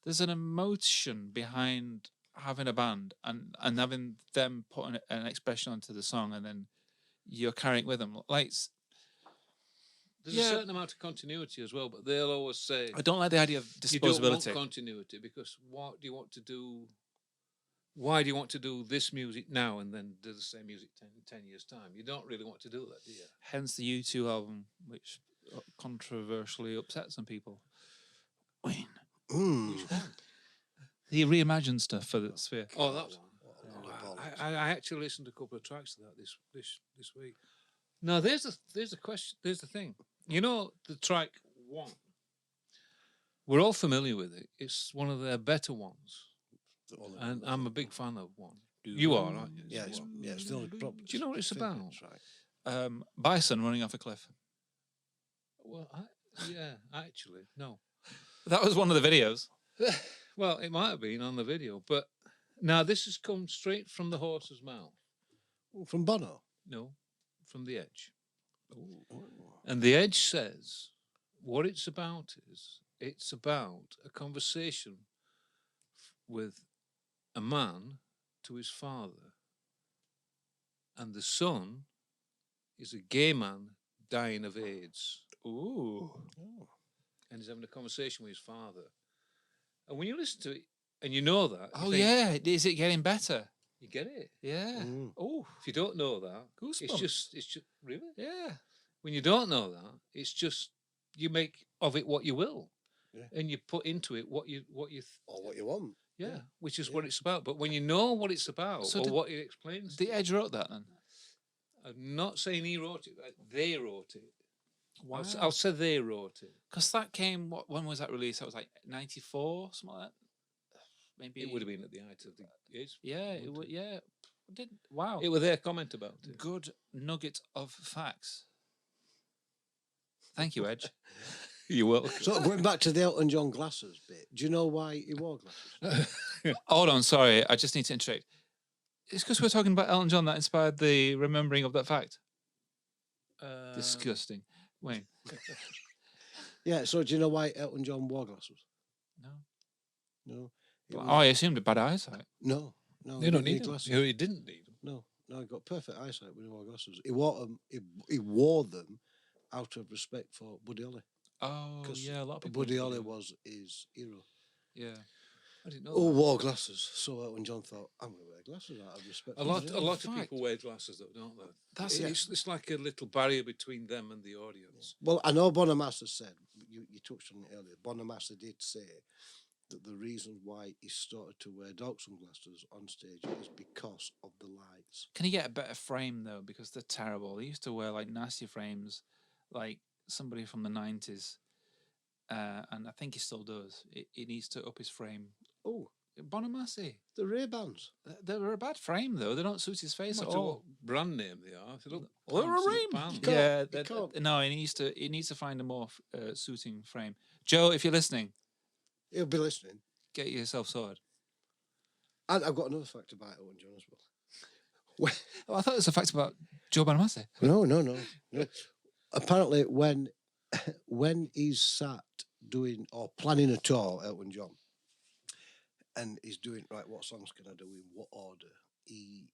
there's an emotion behind having a band and having them put an expression onto the song, and then you're carrying it with them. Like, there's a certain amount of continuity as well, but they'll always say, I don't like the idea of disposability. You don't want continuity because what do you want to do? Why do you want to do this music now and then do the same music 10 years' time? You don't really want to do that, do you? Hence the U2 album, which controversially upset some people. Wayne. Which one? He reimagined stuff for the Sphere. Oh, that one. I actually listened to a couple of tracks to that this week. Now, there's a question. There's the thing. You know, the track one. We're all familiar with it. It's one of their better ones, and I'm a big fan of one. You are, aren't you? Yeah, it's the only problem. Do you know what it's about? Bison running off a cliff. Well, actually, no. That was one of the videos. Well, it might have been on the video, but now this has come straight from the horse's mouth. From Bono? No, from The Edge. Ooh. And The Edge says what it's about is it's about a conversation with a man to his father, and the son is a gay man dying of AIDS. Ooh. And he's having a conversation with his father. And when you listen to it, and you know that... Oh, yeah. Is it getting better? You get it? Yeah. Oh, if you don't know that, it's just... Really? Yeah. When you don't know that, it's just... You make of it what you will. Yeah. And you put into it what you or what you want. Yeah. Which is what it's about. But when you know what it's about, or what it explains... The Edge wrote that, then? I'm not saying he wrote it. They wrote it. Wow. I'll say they wrote it. Because that came, when was that released? That was like 94, something like that? Maybe. It would have been at the height of the age. Yeah, it would. Yeah. Wow. It was their comment about it. Good nugget of facts. Thank you, Edge. You're welcome. So going back to the Elton John glasses bit, do you know why he wore glasses? Hold on, sorry. I just need to interject. It's because we're talking about Elton John that inspired the remembering of that fact. Disgusting. Wayne. Yeah, so do you know why Elton John wore glasses? No. No. I assumed bad eyesight. No. No, You he don't didn't need them. glasses. You didn't need them. No, he got perfect eyesight when he wore glasses. He wore them. He wore them out of respect for Buddy Holly. Oh, 'Cause yeah, a lot of people. Buddy into Holly Holly. was his hero. Yeah. I didn't know Who that. wore glasses? So Elton John thought, I'm going to wear glasses out of respect. A for lot, Buddy a Holly." lot of fact. people wear glasses, though, don't they? That's It's like a little barrier between them and the audience. Well, I know Bonamassa said, you touched on it earlier, Bonamassa did say that the reason why he started to wear dark sunglasses on stage is because of the lights. Can you get a better frame though? Because they're terrible. They used to wear like nasty frames, like somebody from the 90s, and I think he still does. He needs to up his frame. Oh, Bonamassa. the Ray-Bans. They're a bad frame though. They don't suit his face No at matter all. what brand name they are. If they look Well, they're a pants, they frame. look pants. can't- Yeah, you can't. no, he needs to find a more suiting frame. Joe, if you're listening, He'll be listening. get yourself sorted. And I've got another fact about Elton John as well. Oh, I thought it was a fact about Joe Bonamassa. No. Apparently, when he's sat doing or planning a tour, Elton John, and he's doing right, what songs can I do in what order? He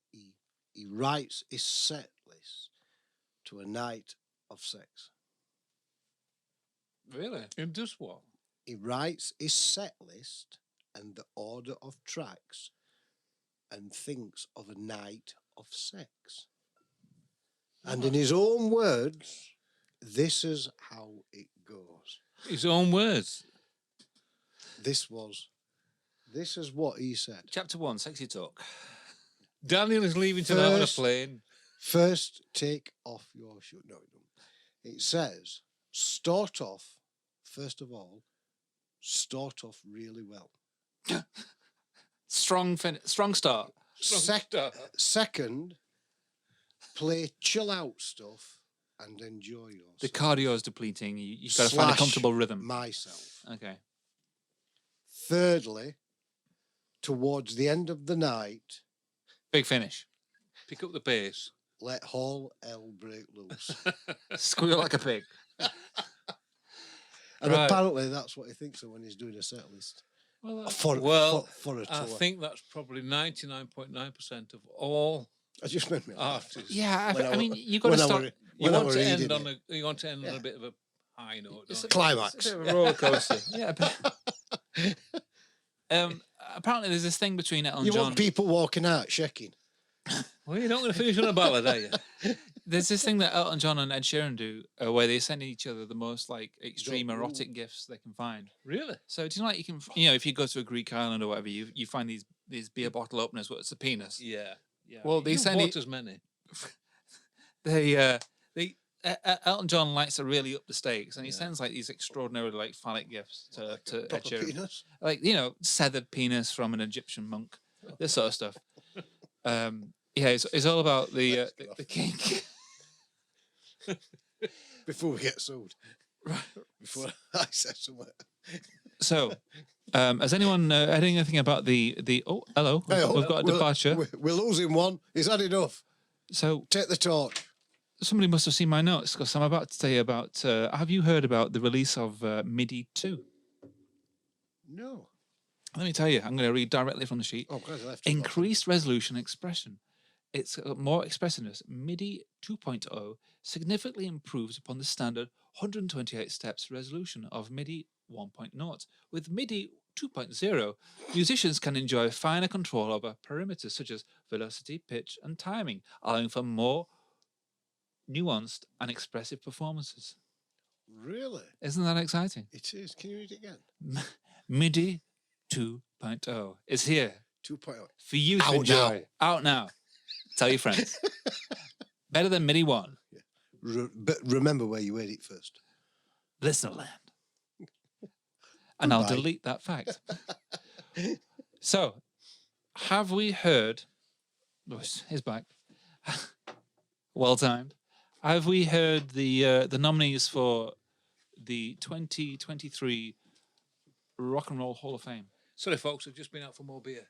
writes his set list to a night of sex. Really? And does what? He writes his set list and the order of tracks, and thinks of a night of sex. And in his own words, this is how it goes. His own words. This is what he said. Chapter 1, Sexy Talk. Daniel is leaving tonight on a First- plane. First, take off your shoe. No, it don't. It says, start off, first of all, start off really well. Strong start. Second, play chill out stuff and enjoy yourself. The cardio is depleting. You've got to find a Slash comfortable rhythm. Myself. Okay. Thirdly, towards the end of the night, Big finish. Pick up the pace. let all hell break loose. Squeal like a pig. And Right. apparently that's what he thinks of when he's doing a set list. Well, For a tour. I think that's probably 99.9% of all I just made me laugh. artists. yeah, When I I mean, wa- you got to when I start. were- You when I want were to reading end on it. you want to end on Yeah. a bit of a high note. It's Don't a you? Climax. It's a bit of a roller coaster. Yeah. Apparently, there's this thing between Elton You John. want people walking out shaking. Well, you're not going to finish on a ballad, are you? There's this thing that Elton John and Ed Sheeran do, where they send each other the most like extreme Don't- erotic gifts they can find. Really? So do you know, like you can, if you go to a Greek island or whatever, you find these beer bottle openers. What's a penis? Yeah. Yeah. Well, they You've send bought it- as many. Elton John likes to really up the stakes, and he Yeah. sends like these extraordinary like phallic gifts to Ed Proper Sheeran, penis. like severed penis from an Egyptian monk, this sort of stuff. Yeah, it's all about the Let's get off the that. kink. Before we get sued. Right. Before I said something. So, has anyone heard anything about the? Oh, hello, we've got a departure. We're losing one. He's had enough. So Take the torch. somebody must have seen my notes because I'm about to say about. Have you heard about the release of MIDI 2? No. Let me tell you. I'm going to read directly from the sheet. Oh, God, I left it off. Increased resolution expression. It's more expressiveness. MIDI 2.0 significantly improves upon the standard 128 steps resolution of MIDI 1.0. With MIDI 2.0, musicians can enjoy finer control over parameters such as velocity, pitch, and timing, allowing for more nuanced and expressive performances. Really? Isn't that exciting? It is. Can you read it again? MIDI 2.0 is here 2.0. for you to Out enjoy. now. Out now. Tell your friends. Better than MIDI 1. But remember where you heard it first. Listenerland. And I'll Goodbye. delete that fact. So, have we heard? Lewis, he's back. Well timed. Have we heard the nominees for the 2023 Rock and Roll Hall of Fame? Sorry, folks, I've just been out for more beer.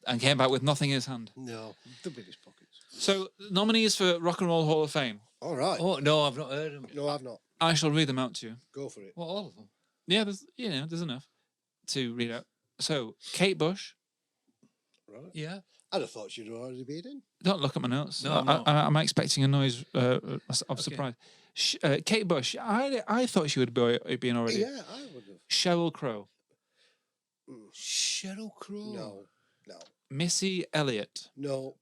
And came back with nothing in his hand. No, the biggest pockets. So, nominees for Rock and Roll Hall of Fame. All right. Oh, no, I've not heard them. No, I've not. I shall read them out to you. Go for it. What, all of them? Yeah, there's enough to read out. So, Kate Bush, right. Yeah. I'd have thought she'd already been in. Don't look at my notes. No, I'm not. I'm expecting a noise of Okay. surprise. Kate Bush. I thought she would be in already. Yeah, I would have. Sheryl Crow. Sheryl Crow. No. Missy Elliott. No.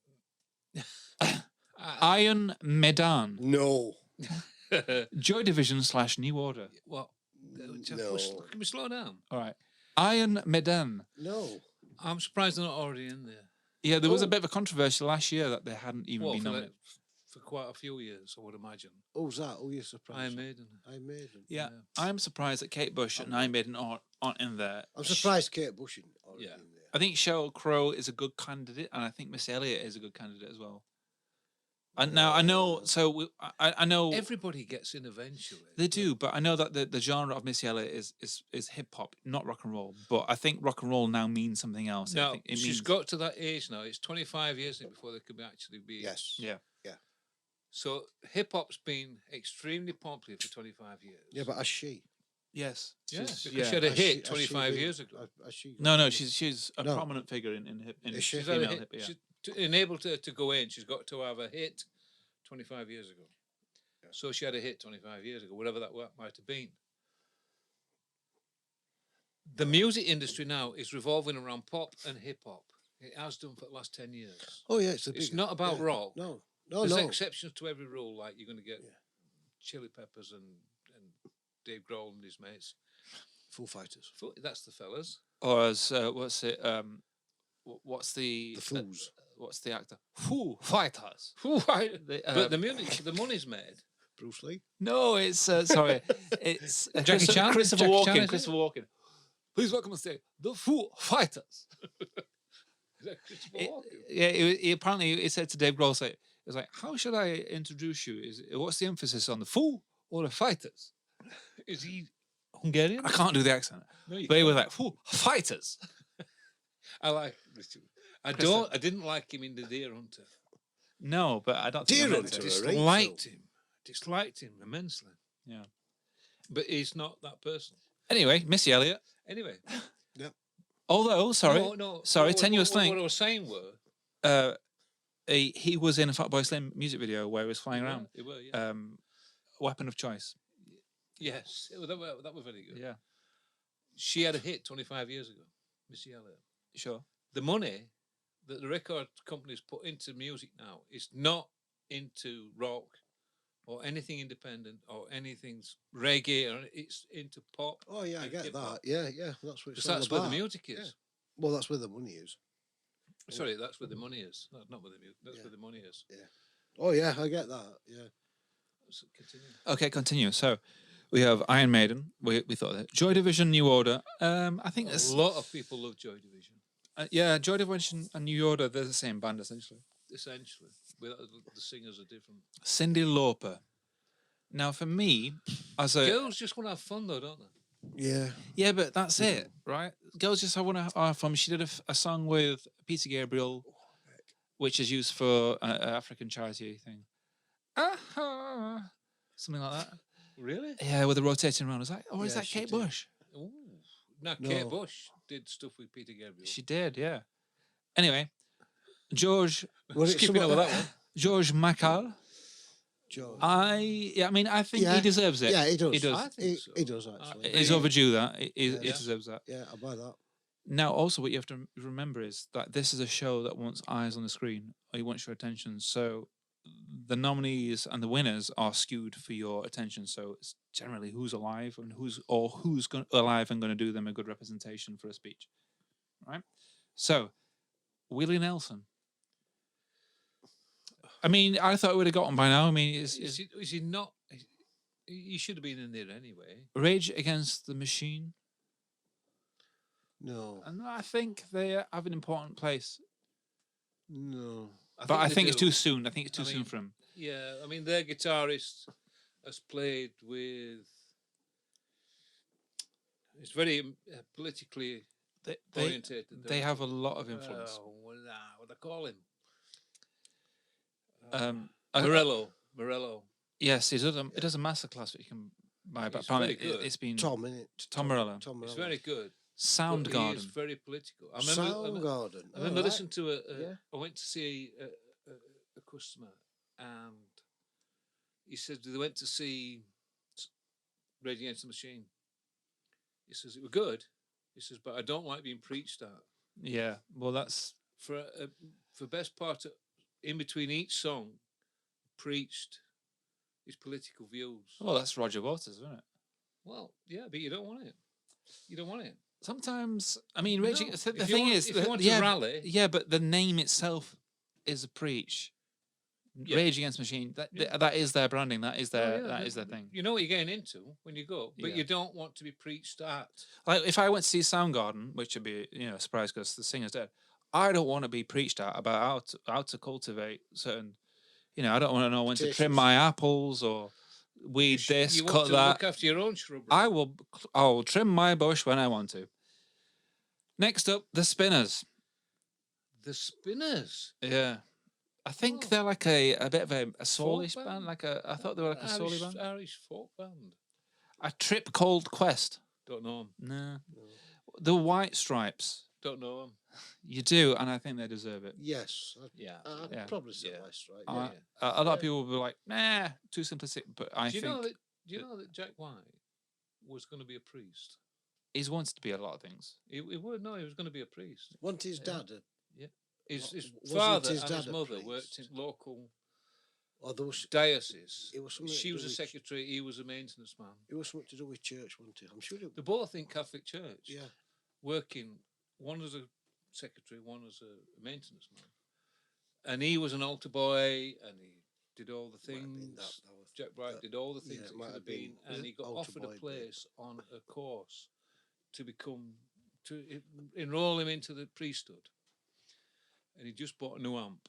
Iron Medan. No. Joy Division / New Order. What? No. Can we slow down? All right. Iron Medan. No. I'm surprised they're not already in there. Yeah, there was a bit of a controversy last year that they hadn't even been nominated. For quite a few years, I would imagine. Oh, was that? Oh, you're surprised. Iron Maiden. Iron Maiden. Yeah, I'm surprised that Kate Bush and Iron Maiden aren't in there. I'm surprised Kate Bush isn't already in there. I think Sheryl Crow is a good candidate, and I think Miss Elliott is a good candidate as well. And now I know, so I know Everybody gets in eventually. they do, but I know that the genre of Missy Elliott is hip hop, not rock and roll. But I think rock and roll now means something else. I Now, think it she's means, got to that age now. It's 25 years before they could actually be. Yes. yeah. So hip hop's been extremely popular for 25 years. Yeah, but has she? Yes. Yeah, She's- because she had a Has hit she- has she 25 been- years ago. has she No, got- she's a No. prominent figure in hip in Is she? She's had a female hit. hip. Yeah. To enable her to go in, she's got to have a hit 25 years ago. Yeah. So she had a hit 25 years ago, whatever that might have been. The music industry now is revolving around pop and hip hop. It has done for the last 10 years. Oh, yeah, it's It's not about rock. No. There's exceptions to every rule, like you're going to get Yeah. Chili Peppers and Dave Grohl and his mates. Foo Fighters. That's the fellas. Or as what's it? What's the The Foos. what's the actor? Foo Fighters. But the money's made. Bruce Lee. No, it's sorry. It's Jackie Chan? Christopher Jackie Walken. Chan, is it? Christopher Walken. Please welcome on stage the Foo Fighters. Is that Christopher It- Walken? yeah, he apparently he said to Dave Grohl, "It was like, how should I introduce you? What's the emphasis on the Foo or the Fighters?" Is he Hungarian? I can't do the accent, No, you but he was can't. like, "Foo Fighters." I like Richard. I didn't like him in The Deer Hunter. No, but I don't. Deer think I Hunter, meant to. right? Disliked him immensely. Yeah. But he's not that person. Anyway, Missy Elliott. Anyway. Although, sorry, No, sorry, what- tenuous what- thing. What I was saying were. He was in a Fatboy Slim music video where he was flying around. They were, yeah. Weapon of choice. Yes. That were very good. Yeah, She had a hit 25 years ago, Missy Elliott. sure. The money that the record companies put into music now is not into rock or anything independent or anything reggae, or it's into pop. Oh, yeah, I get hip-hop. that. Yeah, that's what it's Because all that's about. where the music is. Yeah. Well, that's where the money is. Sorry, that's where the money is. That's not where the music. That's Yeah. where the money is. Oh, yeah, I get that. Yeah. So continue. Okay, continue. So we have Iron Maiden. We thought of that. Joy Division, New Order. I think A it's lot of people love Joy Division, yeah, Joy Division and New Order. They're the same band essentially. essentially. The singers are different. Cyndi Lauper. Now, for me, as a Girls just want to have fun, though, don't they? Yeah. yeah, but that's it, right? Girls just want to have fun. She did a song with Peter Gabriel, which is used for an African charity thing. Something like that. Really? Yeah, with the rotating around. Is that, or is Yeah, that she Kate did. Bush? Ooh. Now, Kate No. Bush did stuff with Peter Gabriel. She did, yeah. Anyway, George Well, it's Skipping over that one. George Michael. George. I mean, I think Yeah. he deserves it. Yeah, he does. He does. I think so. He does, actually. It's overdue that. He Yeah. deserves that. Yeah, I buy that. Now, also, what you have to remember is that this is a show that wants eyes on the screen, or you want your attention. So the nominees and the winners are skewed for your attention. So it's generally who's alive and who's alive and going to do them a good representation for a speech, right? So Willie Nelson. I mean, I thought we would have got him by now. I mean, Is he not? He should have been in there anyway. Rage Against the Machine, No. and I think they have an important place. No. But I they think it's do. too soon. I think it's too I soon mean, for him. Yeah, I mean, their guitarist has played with. It's very politically They orientated. they have a lot of influence. What do I call him? I- Morello. Yes, it does a masterclass that you can buy, but It's apparently very good. it's been Tom, innit? Tom Morello. Tom It's Morello. very good. Soundgarden. He is very political. I Soundgarden. I remember listening to Yeah. I went to see a customer, and he said they went to see Rage Against the Machine. He says it were good. He says, but I don't like being preached at. Yeah. Well, that's For best part in between each song, preached his political views. that's Roger Waters, isn't it? Well, yeah, but you don't want it. You don't want it. Sometimes, I mean, No. Raging. The If thing you is, if you want to yeah, rally, yeah, but the name itself is a preach. Yeah. Rage Against the Machine. That is their branding. That is their their thing. You know what you're getting into when you go, but Yeah. you don't want to be preached at. Like if I went to see Soundgarden, which would be a surprise because the singer's dead, I don't want to be preached at about how to cultivate certain. I don't want to know when to trim my apples or weed this, You cut want to that. look after your own shrubbery. I will trim my bush when I want to. Next up, the Spinners. The Spinners. Yeah. I think Oh. they're like a bit of a soulish Folk band. band? I thought they were like a soulish band. Irish folk band. A Trip Called Quest. Don't know them. No. The White Stripes. Don't know them. You do, and I think they deserve it. Yes. Yeah. I'd Yeah. probably say Yeah. West, right? Uh, Yeah. A lot of people will be like, nah, too simplistic. But I Do you think know that Jack White was going to be a priest? he's wanted to be a lot of things. He was going to be a priest. Wasn't his Yeah. dad His Wasn't father his and dad his a mother priest? worked in local or there was, diocese. it was something She to was do a with- secretary. He was a maintenance man. It was something to do with church, wasn't it? I'm sure it They're both in Catholic Church. Yeah. Working, one as a secretary, one as a maintenance man. And he was an altar boy, and he did all the Might have been things. that was- Jack Bright that- did all the yeah, things it it might could have have been, been and he got altar offered a boy bit. place on a course to enroll him into the priesthood. And he just bought a new amp.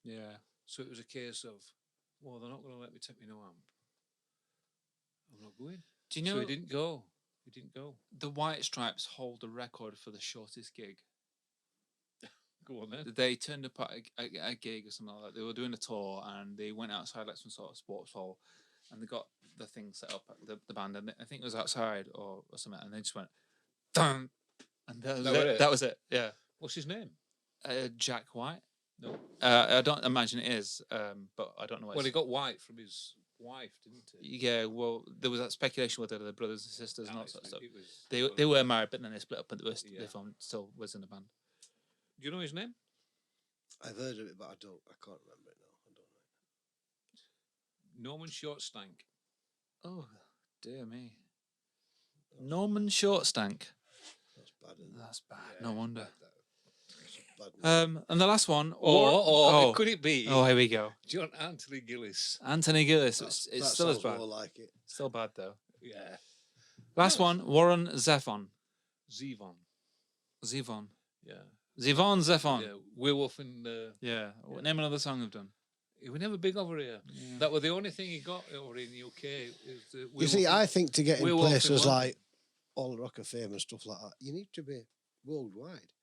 Yeah. So it was a case of, well, they're not going to let me take my new amp. I'm not going. Do you So know he didn't go. He didn't go. the White Stripes hold the record for the shortest gig? Go on then. They turned up at a gig or something like that. They were doing a tour and they went outside like some sort of sports hall and they got the thing set up at the band and I think it was outside or something and they just went dun and that was That was it. it? That was it. Yeah. What's his name? Jack White. No. I don't imagine it is, but I don't know. Well, he got white from his wife, didn't he? Yeah, well, there was that speculation whether they're brothers and sisters and all Nice, that stuff. it was- They were married, but then they split up, and Yeah. they still was in the band. Do you know his name? I've heard of it, but I can't remember it now. I don't know. Norman Shortstank. Oh, dear me. Norman Shortstank. That's bad. Isn't it? That's bad. No wonder. That's bad. And the last one. Or could it be Oh, here we go. John Anthony Gillis? Anthony Gillis. That's- It's that still as sounds bad. more like it. Still bad though. Yeah. Last one. Warren Zevon. Zevon. Zevon. Yeah. Zevon Zevon. Yeah. Werewolf and Yeah. Name another song they've done. he was never big over here. Yeah. That was the only thing he got over in the UK. Is the You see, I think to get in Werewolf in places London. like All the Rock of Fame and stuff like that, you need to be worldwide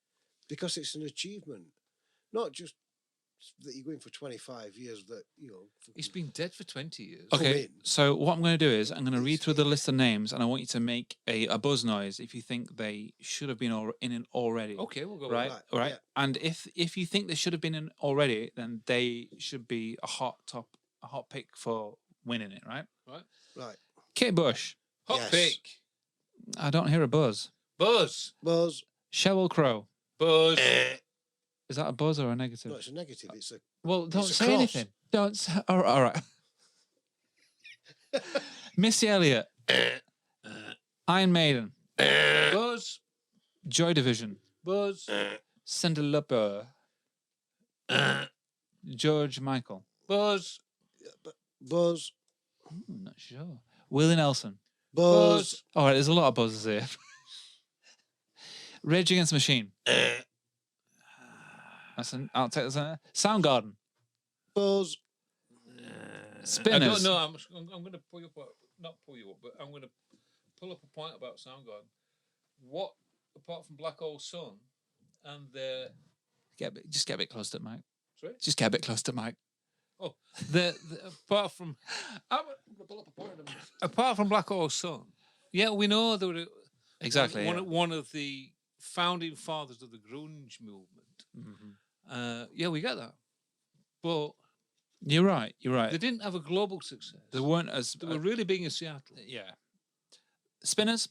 because it's an achievement, not just that you're going for 25 years. That He's been dead for 20 years. Okay, in. so what I'm going to do is I'm going to read through the list of names, and I want you to make a buzz noise if you think they should have been in it already. Okay, we'll go Right, with Right, right. yeah. And if you think they should have been in already, then they should be a hot pick for winning it, right? Right. Kate Bush. that. Hot Yes. pick. I don't hear a buzz. Buzz. Buzz. Sheryl Crow. Buzz. Is that a buzz or a negative? No, it's a negative. It's a Well, don't it's a say cross. anything. Don't. All right. Missy Elliott. Iron Maiden. Buzz. Joy Division. Buzz. Cyndi Lauper. George Michael. Buzz. Buzz. I'm not sure. Willie Nelson. Buzz. All right, there's a lot of buzzes here. Rage Against the Machine. I'll take this. Soundgarden. Buzz. I Spinners. don't know. I'm going to pull you up. Not pull you up, but I'm going to pull up a point about Soundgarden. What, apart from Black Hole Sun and their... Just get a bit close to the mic. Sorry? Just get a bit close to the mic. Oh, apart from... apart from Black Hole Sun, yeah, we know there were Exactly. One of the founding fathers of the grunge movement. Yeah, we get that. But You're right. You're right. they didn't have a global success. They weren't as. They were really big in Seattle. Yeah. Spinners.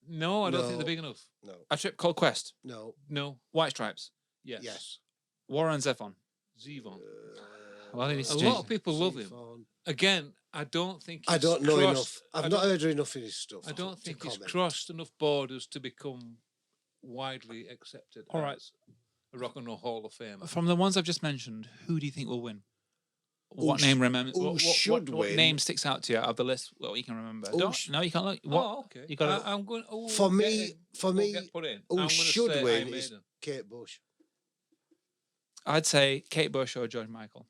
No, I don't think No. they're big enough. No. A Trip Called Quest. No. No. White Stripes. Yes. Yes. Warren Zevon. Zevon. Well, he's A doing- lot of people love him. Again, I don't think I he's don't know crossed- enough. I I've not don't- heard enough of his stuff. I don't to think he's comment. crossed enough borders to become widely accepted All right. as a rock and roll Hall of Famer. From the ones I've just mentioned, who do you think will win? Who What name remember? who What should what win? name sticks out to you out of the list? Well, you can remember. Who Don't, sh- no, you can't look. What? Oh, okay. You gotta- I'm going. Oh, For we'll me- get in. for We'll me, get put in. who I'm gonna should say win Iron is- Maiden. Kate Bush. I'd say Kate Bush or George Michael.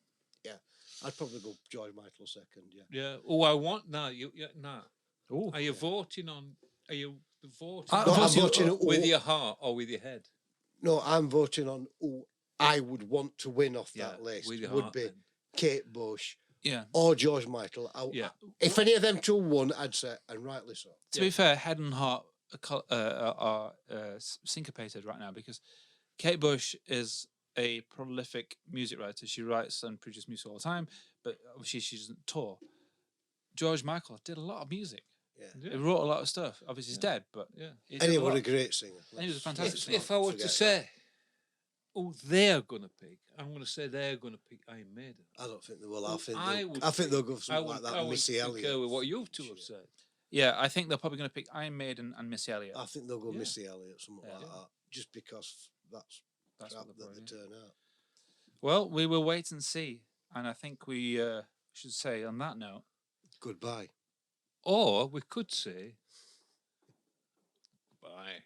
I'd probably go George Michael second. Yeah. Yeah. Oh, I want now. Nah. Ooh. Are you voting on? Are you voting I'm No, I'm voting- voting with who- your heart or with your head? No, I'm voting on who I would want to win off that Yeah, list. with your Would heart be then. Kate Bush Yeah. or George Michael. Yeah. If any of them two won, I'd say, and rightly so. To be fair, head and heart are syncopated right now because Kate Bush is a prolific music writer. She writes and produces music all the time, but obviously she doesn't tour. George Michael did a lot of music. Yeah. He wrote a lot of stuff. Obviously, he's dead, but Yeah. he did And he a was a lot. great singer. And he was a fantastic singer. If I were to say, oh, they're going to pick, I'm going to say they're going to pick Iron Maiden. I don't think they will. I Well, think I they'll, would I think they'll go for I something would, like I that. would Missy concur Elliott. with what you two Shit. have said. Yeah, I think they're probably going to pick Iron Maiden and Missy Elliott. I think they'll go Yeah. Missy Elliott, something Yeah. like that, just because that's That's crap what that they're they probably. turn out. Well, we will wait and see. And I think we should say on that note, Goodbye. Or we could say, bye.